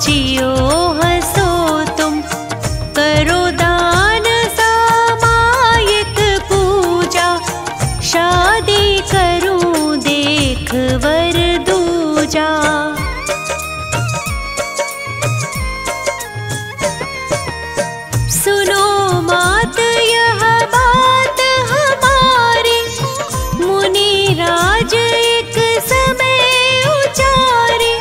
जियो हंसो तुम। करो दान सामायिक पूजा, शादी करूं देख वर दूजा। सुनो मात यह बात हमारी, मुनि राज एक समय उचारे।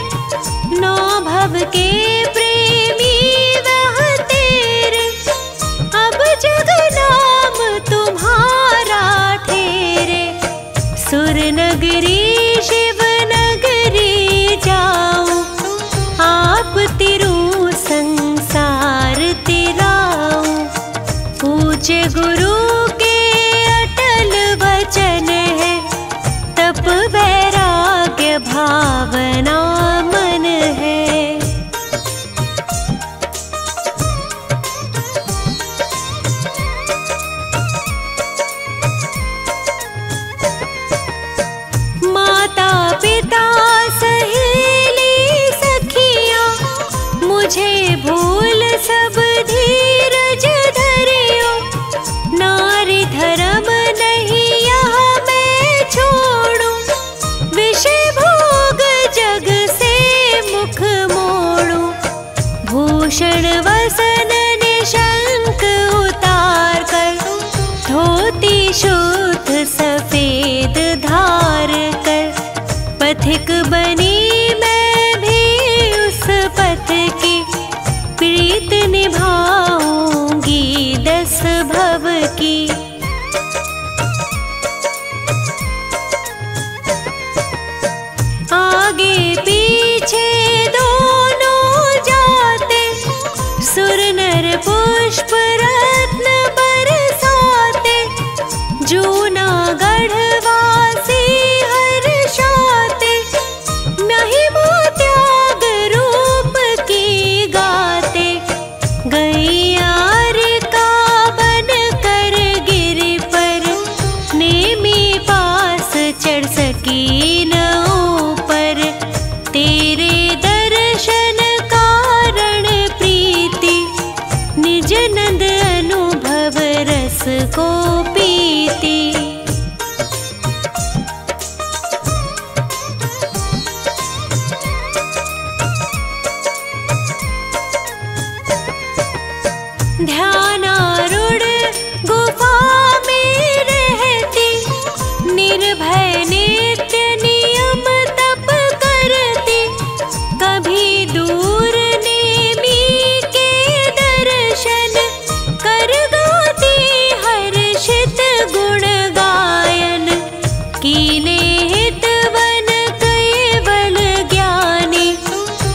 9 भव के प्रेमी वह तेरे, अब जग नाम तुम्हारा ठेरे। सुर नगरी शिव नगरी जाऊं, आप तिरु संसार तिराऊं। पूज्य गुरु के अटल वचन है, तप वैराग्य भावना मन है। भूषण वसन निशंक उतार कर, धोती शुद्ध सफेद धार कर, पथिक बनी मैं भी उस पथ की, प्रीत निभाऊंगी 10 भव की। आगे पीछे दोनों जाते, सुर नर पुष्प रत्न बरसाते, जूनागढ़ वासी हर्षाते, महिमा त्याग रूप की गाते। गैयार का बन कर गिर पर, नेमी पास चढ़ सकी न ऊपर, तेरे दर्शन कारण प्रीति, निज नंद अनुभव रस को पीती। ध्यानारूढ़ गुफा में रहती, निर्भय नित्य नियम तप करती, कभी दूर नेमी के दर्शन कर गाती, हर्षित गुण गायन। कीने हितवन केवल ज्ञानी,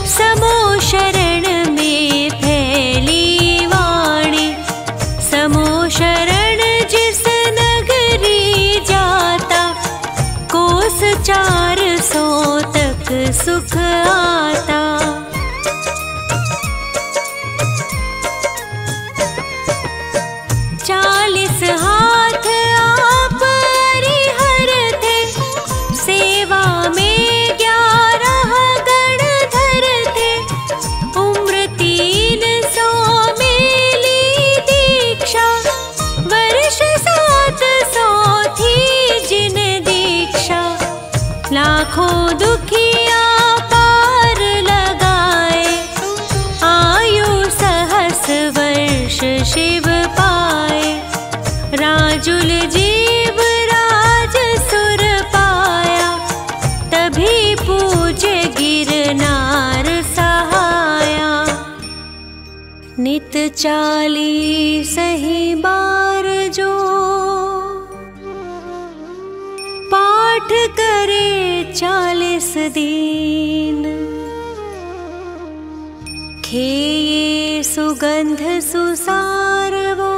समो शरण में फैली वाणी, समो शरण जिस नगरी जाता, कोस 400 तक सुख आता। चालीस हाथ आप हरिहर थे, सेवा में 11 गणधर थे, उम्र 300 में ली दीक्षा, वर्ष 700 थी जिन दीक्षा। लाखों दुखिया पार लगाए, आयु 100 वर्ष शिव पाए, राजुल जीव राज सुर पाया, तभी पूजे गिरनार सहाया। नित 40 ही बार जो पाठ करे 40 दिन, खेये सुगंध सुसार वो,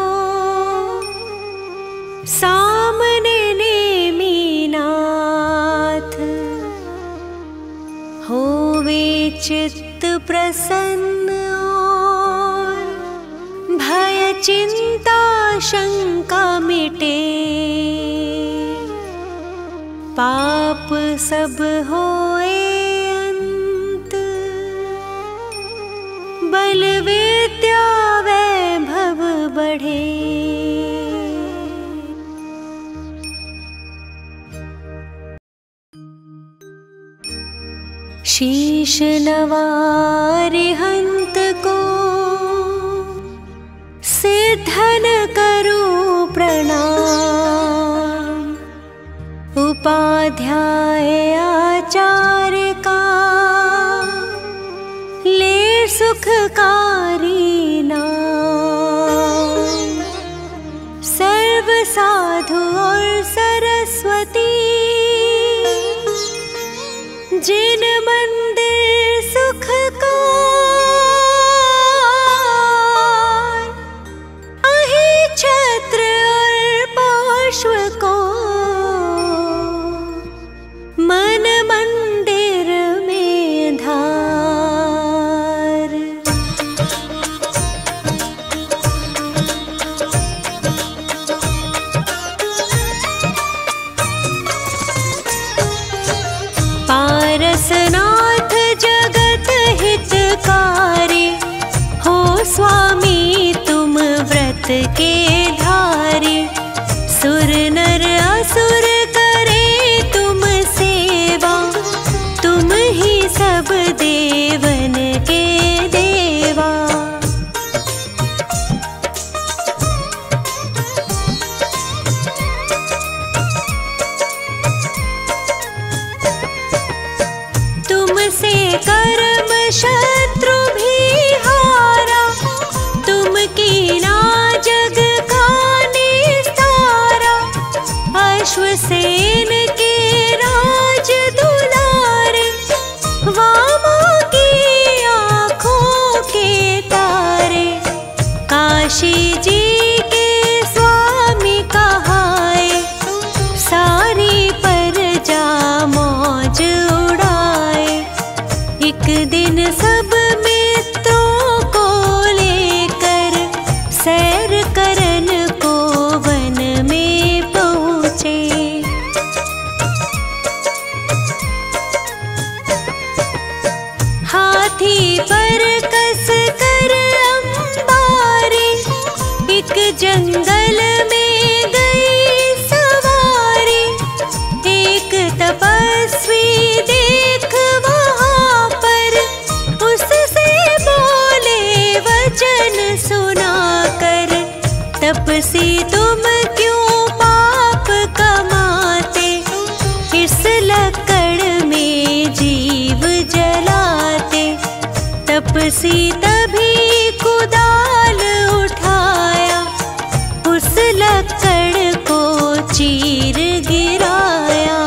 सामने नेमी नाथ, होवे चित्त प्रसन्न और भय चिंता शंका मिटे, पाप सब होए अंत, बल विद्या वैभव बढ़े। शीश नवारि हंत को, सिद्धन करूं प्रणाम, उपाध्याय आचार्य का, ले सुखकारी नाम। सर्व साधु और सरस्वती, जिन मंदिर सुख का, अहि छत्र और पार्श्व को, मन मंदिर में धार। पारसनाथ जगत हितकारी, हो स्वामी तुम व्रत के धारी। सुर नर असुर करे तुम सेवा, तुम ही सब देवन के देवा। तपसी तुम क्यों पाप कमाते, इस लकड़ में जीव जलाते। तपसी तभी कुदाल उठाया, उस लकड़ को चीर गिराया।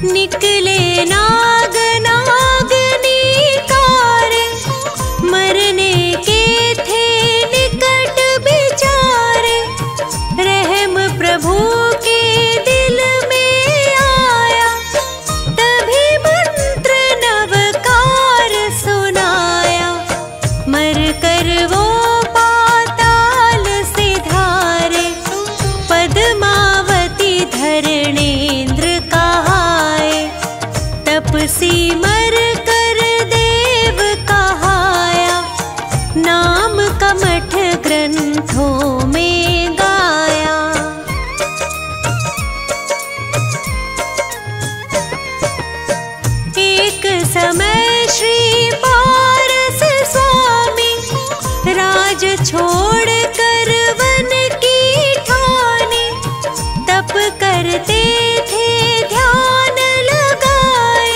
निकले नाग नागनी कारे, मरने के थे निकट बिचारे। रहम प्रभु के दिल में आया, तभी मंत्र नवकार सुनाया। मर कर वो पाताल से धारे, पद्मावती धरणेन्द्र कहाए। तपसी मर कर देव कहाया, नाम कमठ ग्रंथों में गाया। एक समय श्री पारस स्वामी, राज छोड़ कर वन की ठानी। तप करते थे ध्यान लगाए,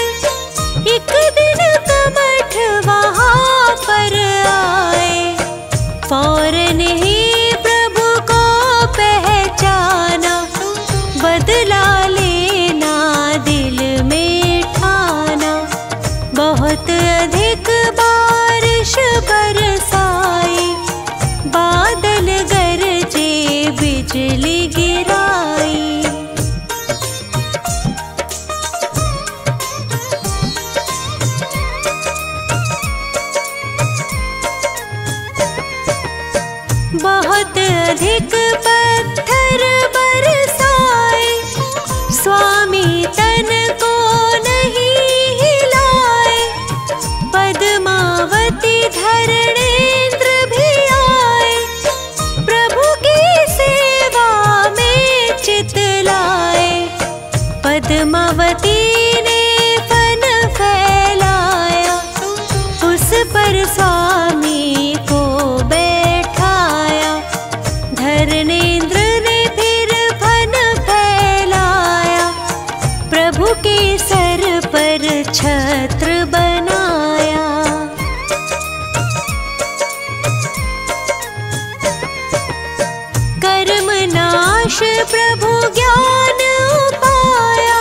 एक दिन कमठ वहाँ पर आए। फौरन ही प्रभु को पहचाना, बदला लेना दिल में ठाना। बहुत अधिक बारिश बरसाई, बादल गरजे बिजली गिराई। बहुत अधिक पत्थर बरसाए, स्वामी तन को नहीं हिलाए। पद्मावती धरणेन्द्र भी आए, प्रभु की सेवा में चित लाए। पद्मावती ने फन फैलाया, उस पर स्वामी को बैठाया। धरणेन्द्र ने फिर फन फैलाया, प्रभु के सर पर छत्र बनाया। कर्म नाश प्रभु ज्ञान पाया,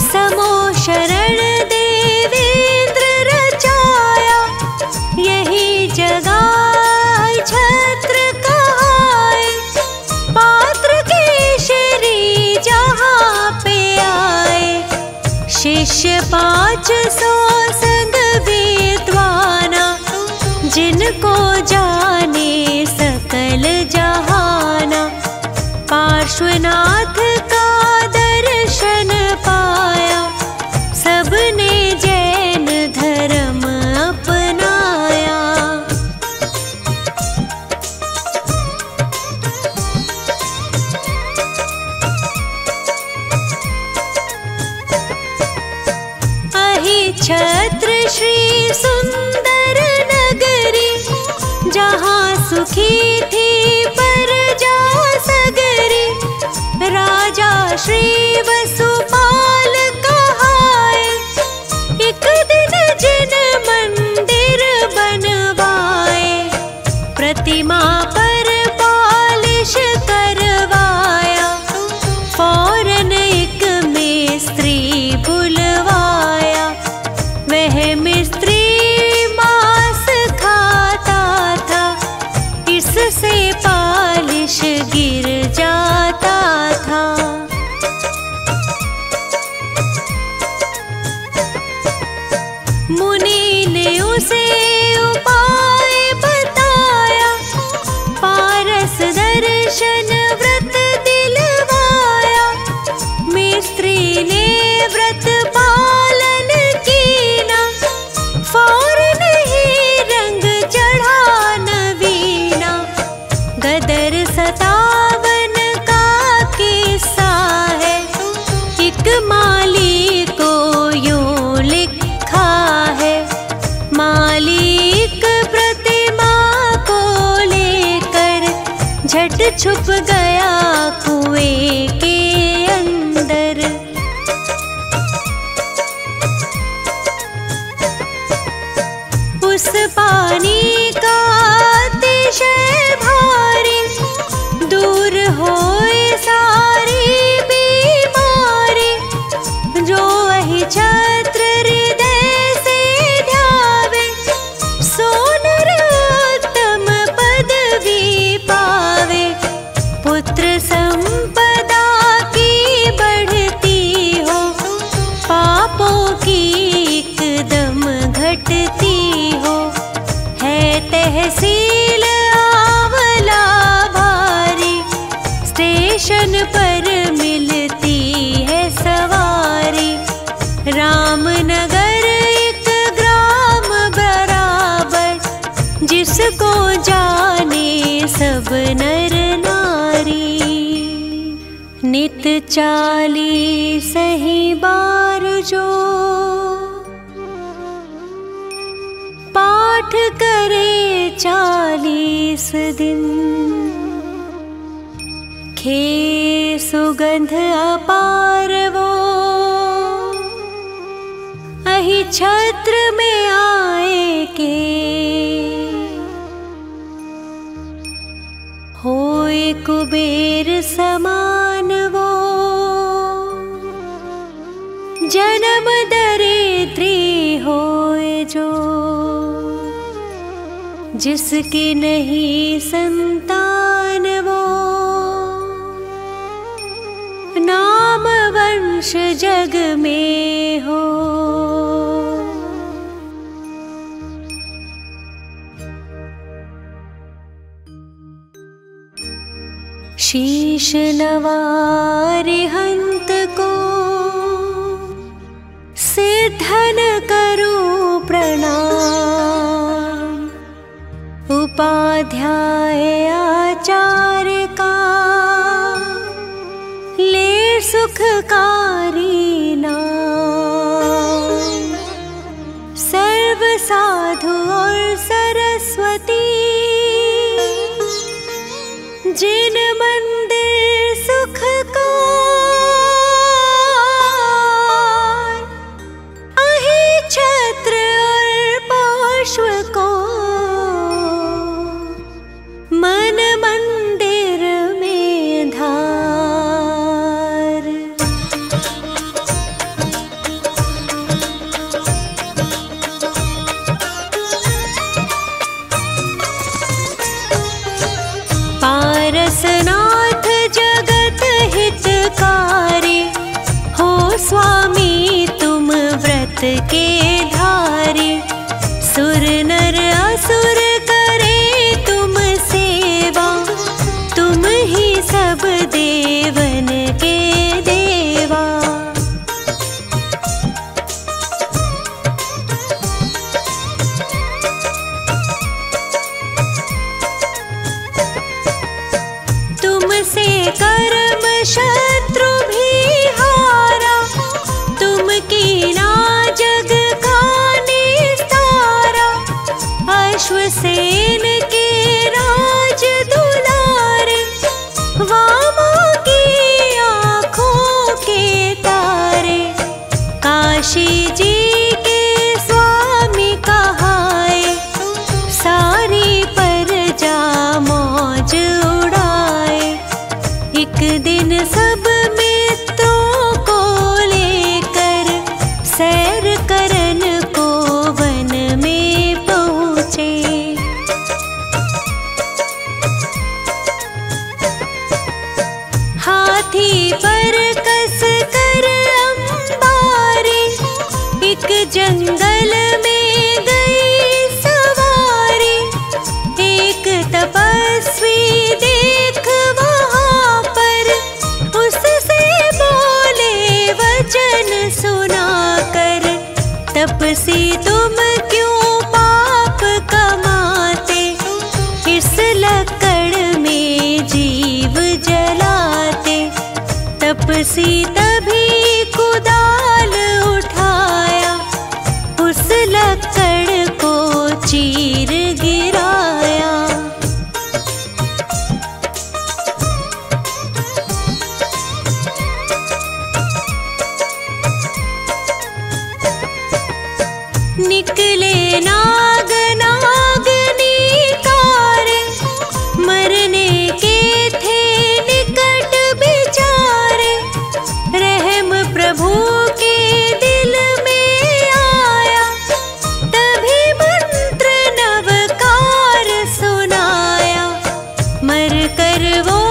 समो शरण देवेंद्र रचाया। यही जगाए छत्र कहाए, पात्र केशरी जहाँ पे आए। शिष्य 500 संग विद्वाना, जिनको जाने सकल जहाना। पार्श्वनाथ का दर्शन पाया, सबने जैन धर्म अपनाया। छत्र श्री सुंदर नगरी, जहाँ सुखी थी प्रजा सगरी। राजा श्री वसुपाल कहाए, एक दिन जिन मंदिर बनवाए। प्रतिमा पर पालिश करवाया, फौरन एक मिस्त्री बुलवाया। वह मिस्त्री मांस खाता था, इससे पालिश गिर जाता था। छुप गया कुएं के अंदर। उस पानी का अतिशय भारी, दूर होए सारी बीमारी। जो वही छत्र हृदय से ध्यावे, सो नरोत्तम पदवी पावे। पुत्र संपदा की बढ़ती हो, पापों की एकदम घटती हो। है तहसील आंवला भारी, स्टेशन पर मिलती है सवारी। रामनगर एक ग्राम बराबर, जिसको जाने सब नर नारी। नित 40 ही बार जो पाठ करे 40 दिन, खे सुगंध अपार वो अहि छत्र में आए के। होए कुबेर समान वो जन्म दरिद्री होए जो। जिसकी नहीं संतान वो, नाम वंश जग में हो। शीश नवारि हंत को, सिद्धन करूं प्रणाम। उपाध्याय आचार्य का, ले सुखकारी नाम। सर्व साधु और सरस्वती, जिन मंदिर सुख को अहि छत्र और पार्श्व को। मन मंदिर में धार, पारसनाथ जगत हितकारी। हो स्वामी तुम व्रत के धारी। सुर नर असुर करे तुम सेवा, तुम ही सब देवन के देवा। तुमसे कर्म शत्रु भी हारा, तुम कीना जग का निस्तारा। अश्वसेन के राज दुलारे, वामा की आँखों के तारे। काशी जी के स्वामी कहाए, सारी प्रजा मौज उड़ाए। एक दिन सब मित्रों को लेकर, सैर करन को वन में पहुँचे। हाथी पर कस कर अंबारी, एक जंगल में गई सवारी। एक तपस्वी देख वहाँ पर, उससे बोले वचन सुनाकर। तपसी तुम क्यों पाप कमाते, इस लकड़ में जीव जलाते। तपसी तभी कुदाल उठाया, उस लकड़ को चीर गिराया। निकले नाग नागनी कार, मरने के थे निकट बिचारे। रहम प्रभु के दिल में आया, तभी मंत्र नवकार सुनाया। मर कर वो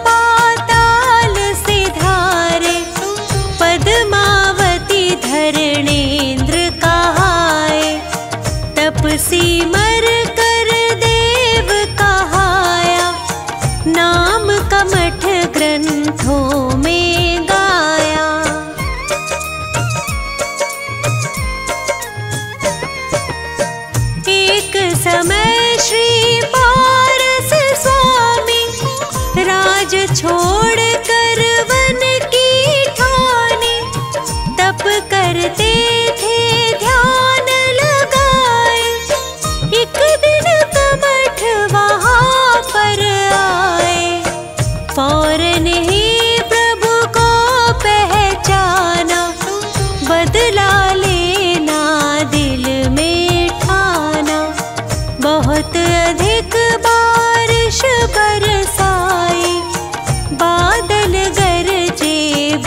पाताल से धारे, पद्मावती धरणेन्द्र कहाए। तपसी मर कर देव कहाया, नाम कमठ ग्रंथों में गाया। एक समय श्री पारस स्वामी, राज छोड़ कर वन की ठानी। तप करते थे ध्यान लगाए, एक दिन कमठ वहाँ पर आए। फौरन ही प्रभु को पहचाना, बदला लेना दिल में ठाना। बहुत अधिक बारिश बरसाई, बादल गरजे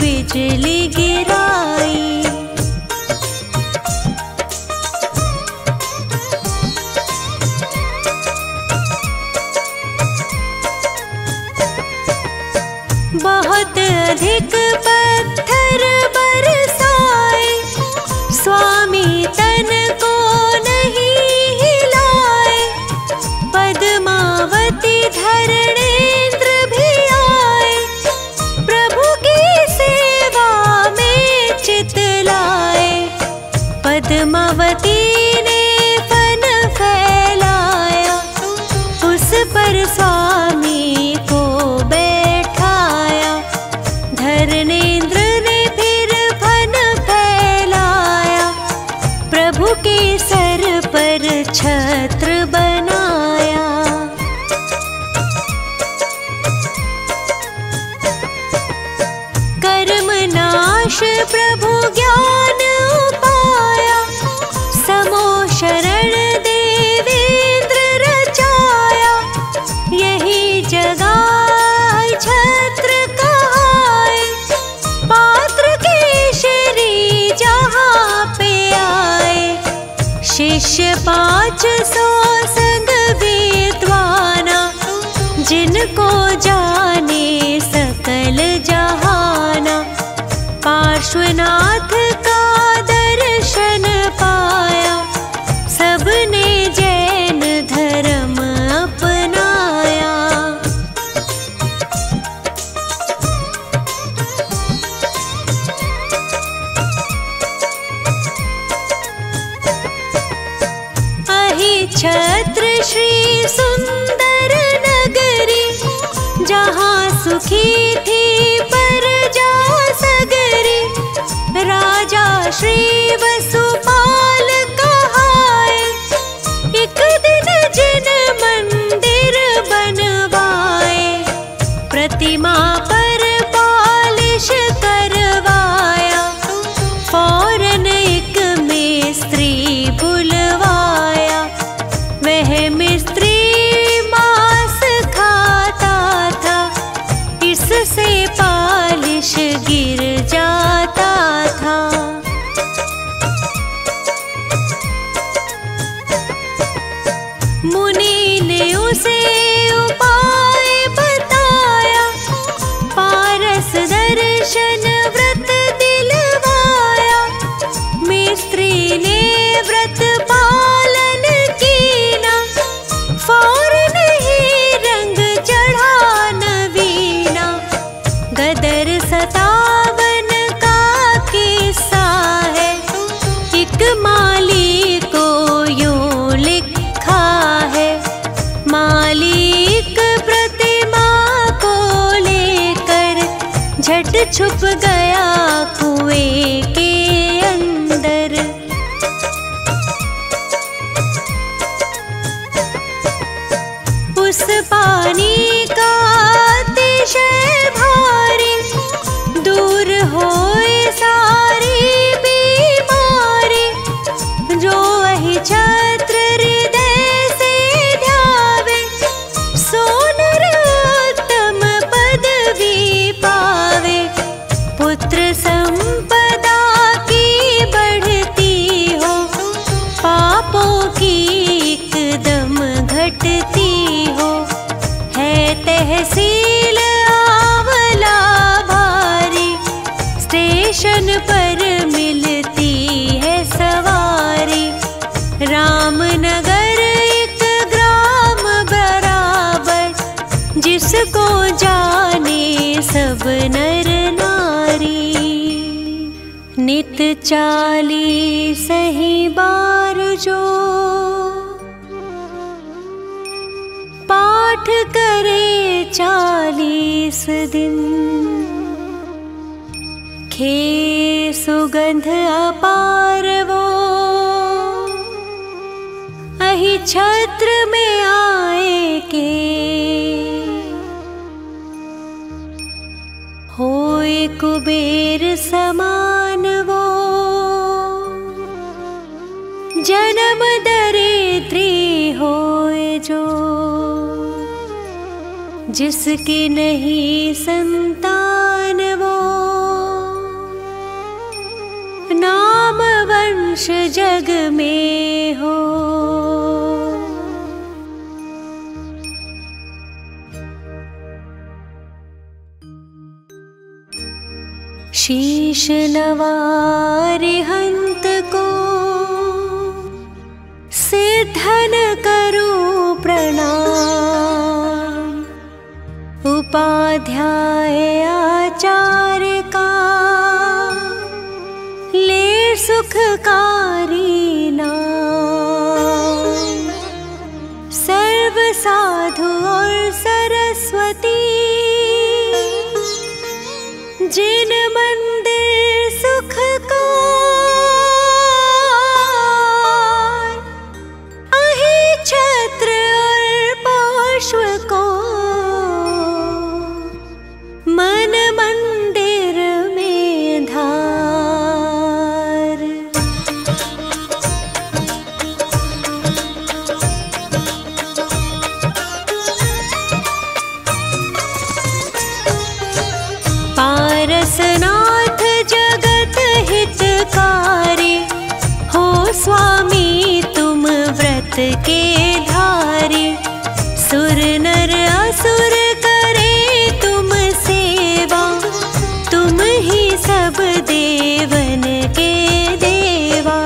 बिजली गिराई। बहुत अधिक पत्थर बरसाए, स्वामी तन को नहीं हिलाए। पद्मावती धरणेन्द्र भी आए, प्रभु की सेवा में चित लाए। पद्मावती ने फन फैलाया, उस पर स्वामी को बैठाया। धरणेन्द्र ने फिर फन फैलाया, प्रभु के सर पर छत्र बनाया। कर्म नाश प्रभु ज्ञान पाया, समो शरण देवेंद्र रचाया। यही जगाए छत्र कहाए, पात्र केशरी जहाँ पे आए। शिष्य 500 संग विद्वाना, जिनको जाने सकल जहाना। पार्श्वनाथ का दर्शन पाया, सबने जैन धर्म अपनाया। अहि छत्र श्री सुंदर नगरी, जहाँ सुखी थी प्रजा सगरी। राजा श्री वसुपाल कहाए, एक दिन जिन मंदिर बनवाए। प्रतिमा पर पालिश करवाया, फौरन एक मिस्त्री बुलवाया। वह मिस्त्री मांस खाता था, इससे पालिश गिर जाता था। मुनि ने उसे उपाय बताया, पारस दर्शन व्रत दिलवाया। मिस्त्री ने व्रत पालन कीना, फौरन ही रंग चढ़ा नवीना। गदर 57 का किस्सा है, एक माली को यूं लिखा है। मालिक प्रतिमा को लेकर झट छुप गया कुएं के अंदर। उस पानी का अतिशय भारी, दूर होए सारी बीमारी। जो पुत्र संपदा की बढ़ती हो, पापों की एकदम घटती हो। है तहसील आंवला भारी, स्टेशन पर मिलती है सवारी। रामनगर एक ग्राम बराबर, जिसको जाने सब नर नारी। नित 40 ही बार जो पाठ करे 40 दिन, खे सुगंध अपार वो अहि छत्र में आए के। होए कुबेर समान वो जन्म दरिद्री होए जो, जिसकी नहीं संतान वो नाम वंश जग में हो। शीश नवारे हंत को सिद्धन करूं प्रणाम। उपाध्याय आचार्य का ले सुखकारी नाम। सर्व साधु और सरस्वती जिन मंदिर सुख को, अहि छत्र और पार्श्व को, मन मंदिर में धार। पारसनाथ जगत हितकारी, हो स्वामी तुम व्रत के धारी। सुर नर असुर करे तुम सेवा, तुम ही सब देवन के देवा।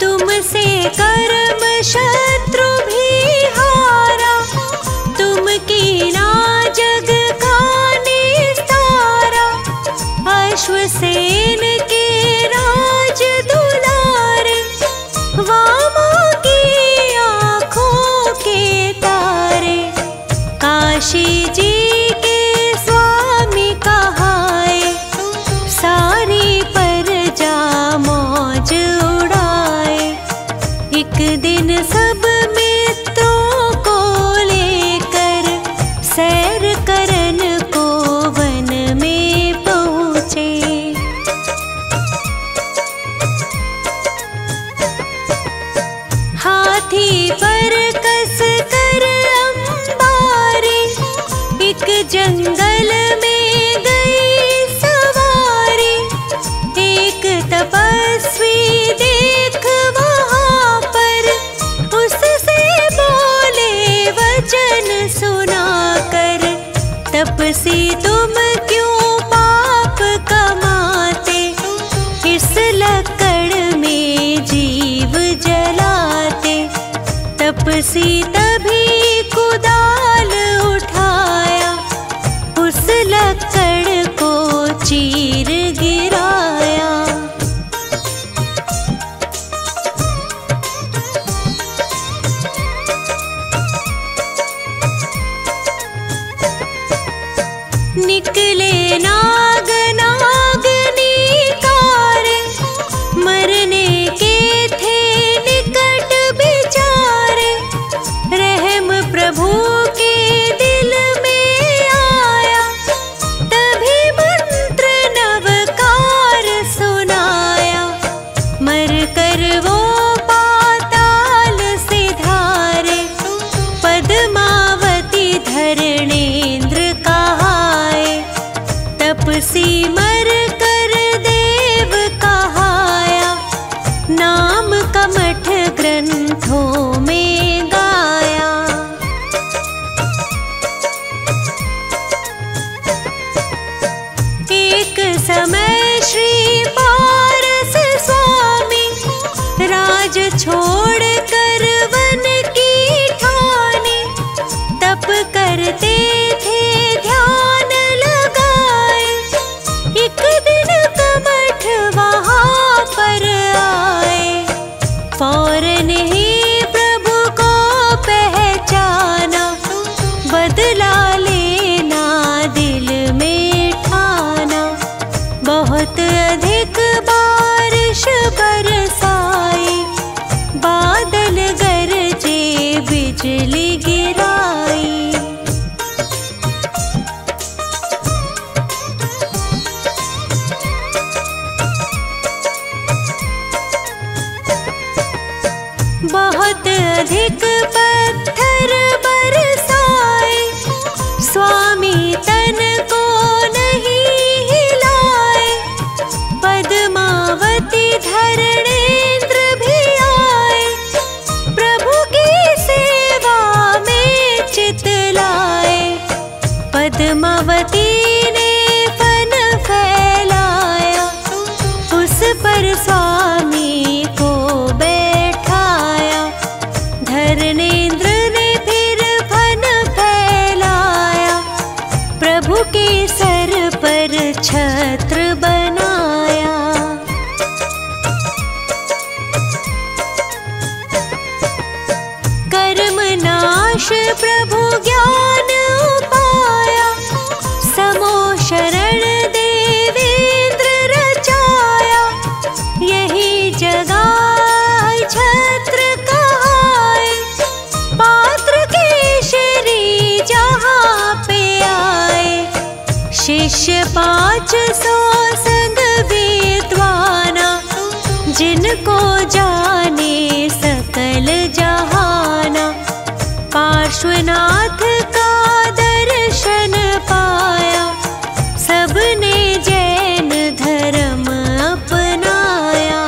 तुमसे कर्म शत्रु भी हारा, तुम कीना जग का निस्तारा। अश्वसेन के राज दुलारे, वामा की आँखों के तारे। काशी जी के स्वामी कहाए, सारी प्रजा मौज उड़ाए। एक दिन सब मित्रों को लेकर सैर करन को वन में पहुँचे। हाथी पर कस कर अंबारी, एक जंगल में गई सवारी। एक तपस्वी देख वहाँ पर, उससे बोले वचन सुनाकर। तपसी तुम क्यों पाप कमाते, इस लकड़ में जीव जलाते। तपसी तभी कुदाल उठाया, उस लकड़ को चीर गिराया। निकले नाग नागनी कारे, मरने के थे निकट बिचारे। नाम कमठ ग्रंथों में गाया। एक समय श्री पारस स्वामी राज छोड़ कर वन की ठानी, तप करते थे ध्यान लगाए। एक दिन कमठ वहाँ पर आए, फौरन ही प्रभु को पहचाना, बदला लेना दिल में ठाना। बहुत अधिक बारिश बरसाई, बादल गरजे बिजली गिराई। बहुत अधिक पत्थर बरसाए, स्वामी तन को नहीं हिलाए। पद्मावती धरणेंद्र भी आए, प्रभु की सेवा में चित लाए। पद्मावती ने फन फैलाया, उस पर स्वामी को धरणेंद्र ने फिर फन फैलाया, प्रभु के सर पर छत्र बनाया। कर्म नाश प्रभु ज्ञान पाया, समो शरण देवेंद्र रचाया। यही जगह छत्र शिष्य 500 संग विद्वाना, जिनको जाने सकल जहाना। पार्श्वनाथ का दर्शन पाया, सबने जैन धर्म अपनाया।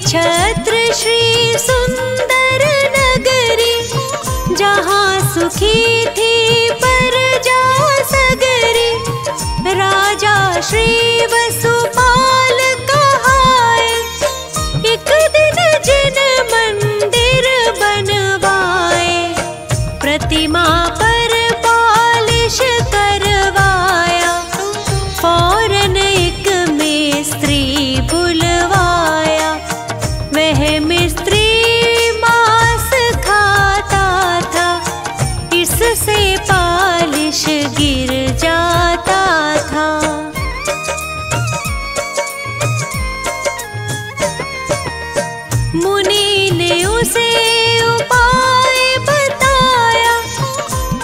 छत्र श्री सुंदर नगरी, जहाँ सुखी थी प्रजा सगरी। राजा श्री वसुपाल कहाए, एक दिन जिन मंदिर बनवाए। प्रतिमा पर पालिश करवाया, फौरन एक मिस्त्री बुलवाया। वह मिस्त्री मांस खाता था, इससे पालिश गिर जाता था। मुनि ने उसे उपाय बताया,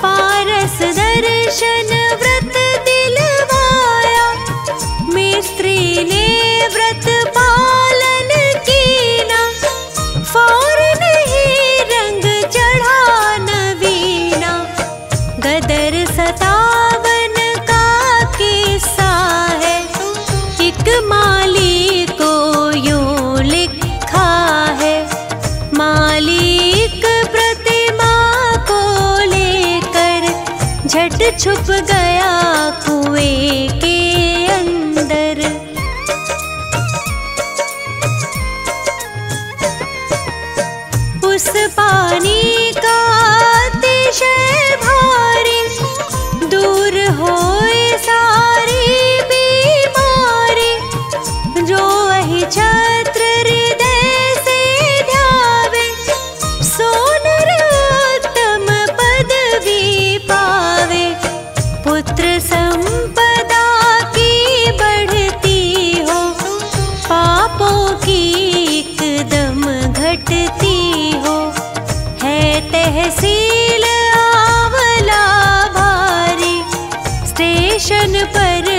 पारस दर्शन व्रत दिलवाया। मिस्त्री ने व्रत पालन कीना, फौरन ही रंग चढ़ा नवीना। गदर 57 का किस्सा है, एक माली को यूं लिखा है। मालिक प्रतिमा को लेकर झट छुप गया कुएं के अंदर। उस पानी का अतिशय भारी, दूर होए सारी बीमारी। जो वही छत्र हृदय से ध्यावे, सो नर उत्तम पदवी पावे। पुत्र संपदा की बढ़ती हो, पापों की एकदम घटती हो। है तहसील आंवला भारी, स्टेशन पर